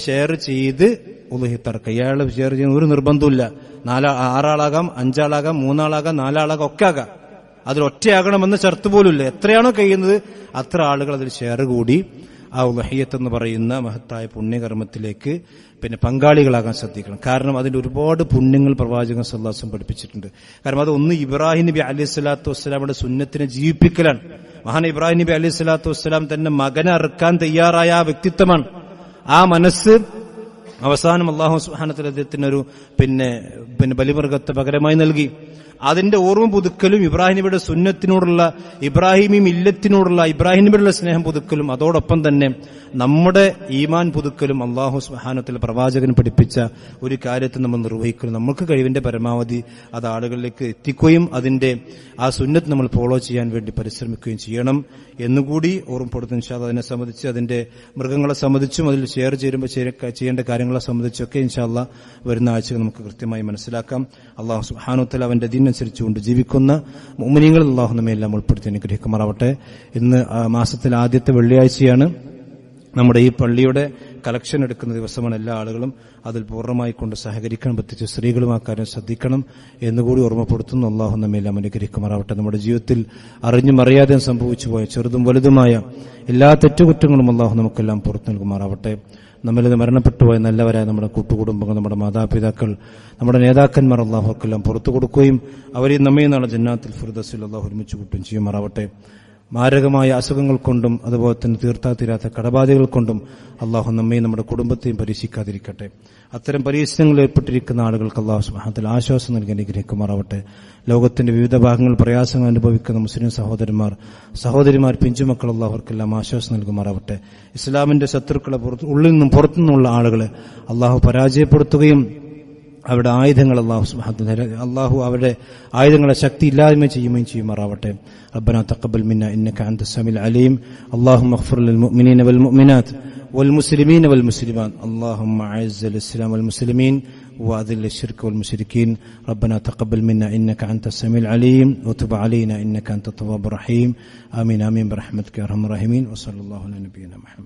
ഷെയർ ചെയ്ത് ഉളുഹിയ്യത്ത് അറുക്കുക. 7 ആൾ ഷെയർ ചെയ്യുന്ന ഒരു നിർബന്ധമില്ല. 6 ആളാകാം, 5 ആളാകാം, 3 ആളാകാം, 4 ആളാകാം, ഒക്കെ ആകാം. അതിൽ ഒറ്റയാകണമെന്ന് ഷർത്ത് പോലുമില്ല. എത്രയാണോ കഴിയുന്നത് അത്ര ആളുകൾ അതിൽ ഷെയർ കൂടി ആ ഉളുഹിയ്യത്ത് എന്ന് പറയുന്ന മഹത്തായ പുണ്യകർമ്മത്തിലേക്ക് പങ്കാളികളാകാൻ ശ്രദ്ധിക്കണം. കാരണം അതിന്റെ ഒരുപാട് പുണ്യങ്ങൾ പ്രവാചകൻ സല്ലല്ലാഹു അലൈഹി വസല്ലം പഠിപ്പിച്ചിട്ടുണ്ട്. കാരണം അത് ഒന്ന് ഇബ്രാഹിം നബി അലൈഹി സ്വലാത്തു വസ്സലാമിന്റെ സുന്നത്തിനെ ജീവിപ്പിക്കലാണ്. മഹാൻ ഇബ്രാഹിം നബി അലൈഹി സ്വലാത്തു വസ്സലാം തന്നെ മകനെ അറുക്കാൻ തയ്യാറായ ആ വ്യക്തിത്വമാണ്. ആ മനസ്സ് അവസാനം അല്ലാഹു സുബ്ഹാനഹു വ തആല അദ്ദേഹത്തിനൊരു ബലിമൃഗത്തെ പകരമായി നൽകി. അതിന്റെ ഓർമ്മ പുതുക്കലും ഇബ്രാഹിം നബിയുടെ സുന്നത്തിനോടുള്ള ഇബ്രാഹിമി മില്ലത്തിനോടുള്ള ഇബ്രാഹിം നബിയുടെ സ്നേഹം പുതുക്കലും അതോടൊപ്പം തന്നെ നമ്മുടെ ഈമാൻ പുതുക്കലും അല്ലാഹു സുബ്ഹാനഹു വ തആല പ്രവാചകൻ പഠിപ്പിച്ച ഒരു കാര്യത്തെ നമ്മൾ നിർവഹിക്കണം. നമുക്ക് കഴിവിന്റെ പരമാവധി അത് ആളുകളിലേക്ക് എത്തിക്കുകയും അതിന്റെ ആ സുന്നത്ത് നമ്മൾ ഫോളോ ചെയ്യാൻ വേണ്ടി പരിശ്രമിക്കുകയും ചെയ്യണം എന്നുകൂടി ഓർമ്മപ്പെടുത്തുന്നു. ഇൻഷാ അല്ലാഹ് അതിനെ സംബന്ധിച്ച് അതിന്റെ മൃഗങ്ങളെ സംബന്ധിച്ചും അതിൽ ഷെയർ ചെയ്യുമ്പോൾ ചെയ്യേണ്ട കാര്യങ്ങളെ സംബന്ധിച്ചൊക്കെ ഇൻഷാ അല്ലാഹ് വരുന്ന ആഴ്ചകൾ നമുക്ക് കൃത്യമായി മനസ്സിലാക്കാം. അല്ലാഹു സുബ്ഹാനഹു വ തആല അവന്റെ ദീനനുസരിച്ചുകൊണ്ട് ജീവിക്കുന്ന മുഅ്മിനീങ്ങളിൽ അല്ലാഹു നമ്മെ എല്ലാം ഉൾപ്പെടുത്തി അനുഗ്രഹിക്കുമാറാവട്ടെ. ഇന്ന് മാസത്തിൽ ആദ്യത്തെ വെള്ളിയാഴ്ചയാണ്. നമ്മുടെ ഈ പള്ളിയുടെ കളക്ഷൻ എടുക്കുന്ന ദിവസമാണ്. എല്ലാ ആളുകളും അതിൽ പൂർണ്ണമായി കൊണ്ട് സഹകരിക്കണം. പ്രത്യേകിച്ച് സ്ത്രീകളും ആ കാര്യം ശ്രദ്ധിക്കണം എന്നുകൂടി ഓർമ്മപ്പെടുത്തുന്നു. അല്ലാഹു നമ്മെ എല്ലാം അനുഗ്രഹിക്കുമാറാവട്ടെ. നമ്മുടെ ജീവിതത്തിൽ അറിഞ്ഞും അറിയാതെ സംഭവിച്ചു പോയ ചെറുതും വലുതുമായ എല്ലാ തെറ്റുകുറ്റങ്ങളും അല്ലാഹു നമുക്കെല്ലാം പുറത്തു നൽകുമാറാവട്ടെ. നമ്മളിൽ നിന്ന് മരണപ്പെട്ടുപോയ നല്ലവരായ നമ്മുടെ കൂട്ടുകുടുംബങ്ങൾ, നമ്മുടെ മാതാപിതാക്കൾ, നമ്മുടെ നേതാക്കന്മാർ അല്ലാഹുക്കെല്ലാം പുറത്തു കൊടുക്കുകയും അവരെയും നമ്മയും നാളെ ജന്നാത്തുൽ ഫിർദൗസിൽ അല്ലാഹു ഒരുമിച്ച് കൂട്ടുകയും ചെയ്യുമാറാവട്ടെ. മാരകമായ അസുഖങ്ങൾ കൊണ്ടും അതുപോലെ തന്നെ തീർത്താ കടബാധകൾ കൊണ്ടും അല്ലാഹു നമ്മയും നമ്മുടെ കുടുംബത്തെയും പരീക്ഷിക്കാതിരിക്കട്ടെ. അത്തരം പരീക്ഷണങ്ങളിൽ ഏർപ്പെട്ടിരിക്കുന്ന ആളുകൾക്ക് അല്ലാഹു സുബ്ഹാനഹു വ തആല ആശ്വാസം നൽകി അനുഗ്രഹിക്കുമാറാവട്ടെ. ലോകത്തിന്റെ വിവിധ ഭാഗങ്ങളിൽ പ്രയാസങ്ങൾ അനുഭവിക്കുന്ന മുസ്ലിം സഹോദരിമാർ പിഞ്ചുമക്കൾ അല്ലാഹുവർക്കെല്ലാം ആശ്വാസം നൽകുമാറാവട്ടെ. ഇസ്ലാമിന്റെ ശത്രുക്കളെ ഉള്ളിൽ നിന്നും പുറത്തുനിന്നുള്ള ആളുകളെ അല്ലാഹു പരാജയപ്പെടുത്തുകയും അവരുടെ ആയുധങ്ങൾ അല്ലാഹു അവരുടെ ആയുധങ്ങളെ ശക്തി ഇല്ലായ്മ ചെയ്യുകയും ചെയ്യുമാറാവട്ടെ. റബ്ബനാ തഖബ്ബൽ മിന്നാ ഇന്നക അൻതസ് സമീഉൽ അലീം. അല്ലാഹുമ്മ ഇഗ്ഫിർ ലിൽ മുഅ്മിനീന വൽ മുഅ്മിനാത്ത് വൽ മുസ്ലിമീന വൽ മുസ്ലിമാത്ത്. അല്ലാഹുമ്മ അഇസ്സൽ ഇസ്ലാം വൽ മുസ്ലിമീൻ وأذل الشرك والمشركين. ربنا تقبل منا إنك أنت السميع العليم وتب علينا إنك أنت التواب الرحيم. آمين آمين برحمتك يا أرحم الراحمين. وصلى الله على نبينا محمد.